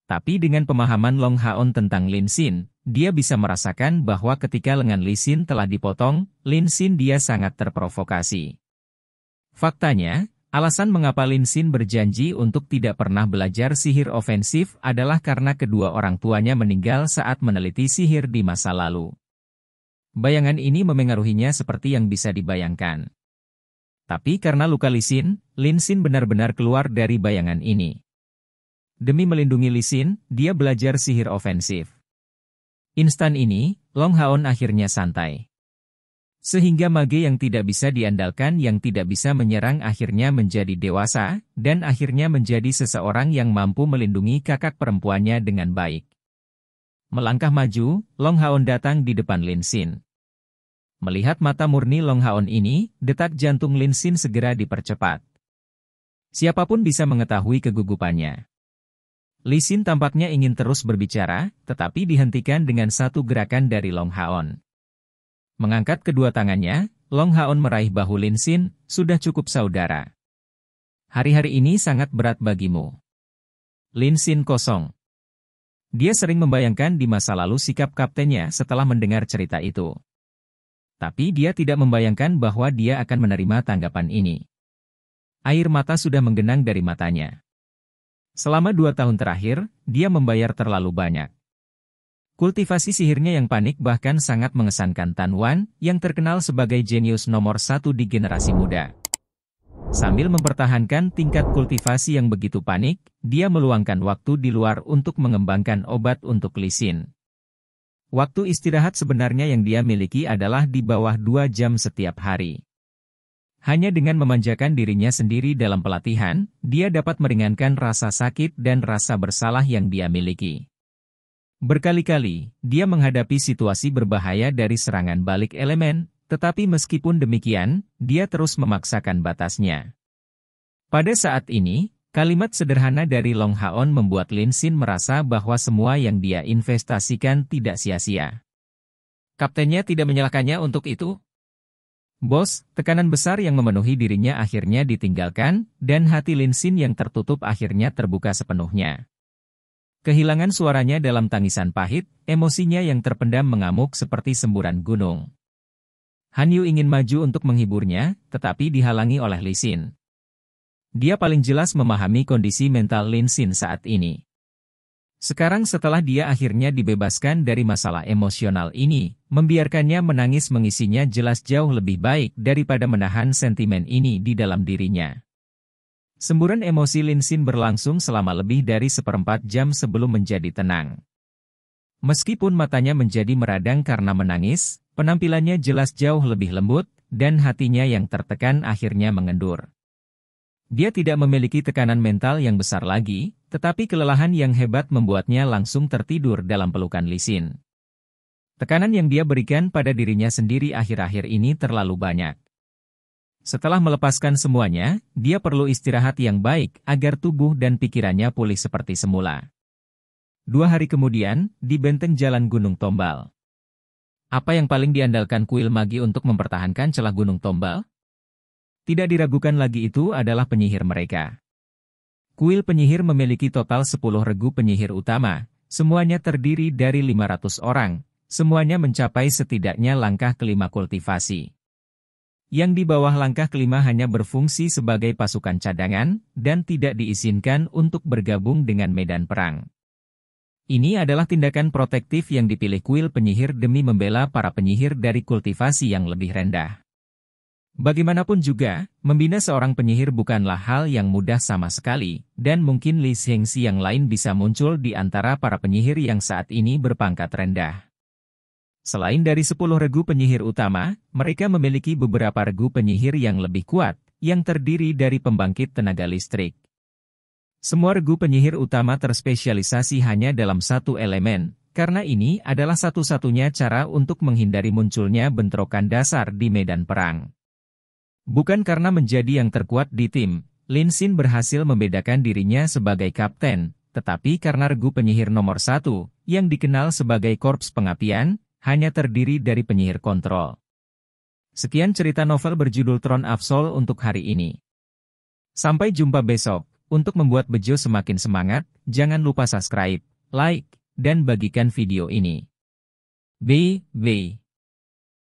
Tapi dengan pemahaman Long Haon tentang Lin Xin, dia bisa merasakan bahwa ketika lengan Li Xin telah dipotong, Lin Xin dia sangat terprovokasi. Faktanya, alasan mengapa Lin Xin berjanji untuk tidak pernah belajar sihir ofensif adalah karena kedua orang tuanya meninggal saat meneliti sihir di masa lalu. Bayangan ini memengaruhinya seperti yang bisa dibayangkan. Tapi karena luka Li Xin benar-benar keluar dari bayangan ini. Demi melindungi Li Xin, dia belajar sihir ofensif. Instan ini, Long Haon akhirnya santai. Sehingga mage yang tidak bisa diandalkan yang tidak bisa menyerang akhirnya menjadi dewasa, dan akhirnya menjadi seseorang yang mampu melindungi kakak perempuannya dengan baik. Melangkah maju, Long Haon datang di depan Lin Xin. Melihat mata murni Long Haon ini, detak jantung Lin Xin segera dipercepat. Siapapun bisa mengetahui kegugupannya. Li Xin tampaknya ingin terus berbicara, tetapi dihentikan dengan satu gerakan dari Long Haon. Mengangkat kedua tangannya, Long Haon meraih bahu Lin Xin, sudah cukup saudara. Hari-hari ini sangat berat bagimu. Lin Xin kosong. Dia sering membayangkan di masa lalu sikap kaptennya setelah mendengar cerita itu. Tapi dia tidak membayangkan bahwa dia akan menerima tanggapan ini. Air mata sudah menggenang dari matanya. Selama 2 tahun terakhir, dia membayar terlalu banyak. Kultivasi sihirnya yang panik bahkan sangat mengesankan Tan Wan, yang terkenal sebagai jenius nomor 1 di generasi muda. Sambil mempertahankan tingkat kultivasi yang begitu panik, dia meluangkan waktu di luar untuk mengembangkan obat untuk Li Xin. Waktu istirahat sebenarnya yang dia miliki adalah di bawah 2 jam setiap hari. Hanya dengan memanjakan dirinya sendiri dalam pelatihan, dia dapat meringankan rasa sakit dan rasa bersalah yang dia miliki. Berkali-kali, dia menghadapi situasi berbahaya dari serangan balik elemen, tetapi meskipun demikian, dia terus memaksakan batasnya. Pada saat ini, kalimat sederhana dari Long Haon membuat Lin Xin merasa bahwa semua yang dia investasikan tidak sia-sia. Kaptennya tidak menyalahkannya untuk itu? Bos, tekanan besar yang memenuhi dirinya akhirnya ditinggalkan, dan hati Lin Xin yang tertutup akhirnya terbuka sepenuhnya. Kehilangan suaranya dalam tangisan pahit, emosinya yang terpendam mengamuk seperti semburan gunung. Han Yu ingin maju untuk menghiburnya, tetapi dihalangi oleh Li Xin. Dia paling jelas memahami kondisi mental Lin Xin saat ini. Sekarang setelah dia akhirnya dibebaskan dari masalah emosional ini, membiarkannya menangis mengisinya jelas jauh lebih baik daripada menahan sentimen ini di dalam dirinya. Semburan emosi Lin Xin berlangsung selama lebih dari 1/4 jam sebelum menjadi tenang. Meskipun matanya menjadi meradang karena menangis, penampilannya jelas jauh lebih lembut, dan hatinya yang tertekan akhirnya mengendur. Dia tidak memiliki tekanan mental yang besar lagi, tetapi kelelahan yang hebat membuatnya langsung tertidur dalam pelukan Li Xin. Tekanan yang dia berikan pada dirinya sendiri akhir-akhir ini terlalu banyak. Setelah melepaskan semuanya, dia perlu istirahat yang baik agar tubuh dan pikirannya pulih seperti semula. 2 hari kemudian, di benteng Jalan Gunung Tombal. Apa yang paling diandalkan kuil magi untuk mempertahankan celah Gunung Tombal? Tidak diragukan lagi itu adalah penyihir mereka. Kuil penyihir memiliki total 10 regu penyihir utama, semuanya terdiri dari 500 orang, semuanya mencapai setidaknya langkah kelima kultivasi. Yang di bawah langkah kelima hanya berfungsi sebagai pasukan cadangan, dan tidak diizinkan untuk bergabung dengan medan perang. Ini adalah tindakan protektif yang dipilih kuil penyihir demi membela para penyihir dari kultivasi yang lebih rendah. Bagaimanapun juga, membina seorang penyihir bukanlah hal yang mudah sama sekali, dan mungkin Li Xingxi yang lain bisa muncul di antara para penyihir yang saat ini berpangkat rendah. Selain dari 10 regu penyihir utama, mereka memiliki beberapa regu penyihir yang lebih kuat, yang terdiri dari pembangkit tenaga listrik. Semua regu penyihir utama terspesialisasi hanya dalam satu elemen, karena ini adalah satu-satunya cara untuk menghindari munculnya bentrokan dasar di medan perang. Bukan karena menjadi yang terkuat di tim, Lin Xin berhasil membedakan dirinya sebagai kapten, tetapi karena regu penyihir nomor 1, yang dikenal sebagai Korps Pengapian, hanya terdiri dari penyihir kontrol. Sekian cerita novel berjudul Throne of Soul untuk hari ini. Sampai jumpa besok. Untuk membuat Bejo semakin semangat, jangan lupa subscribe, like, dan bagikan video ini. Bye.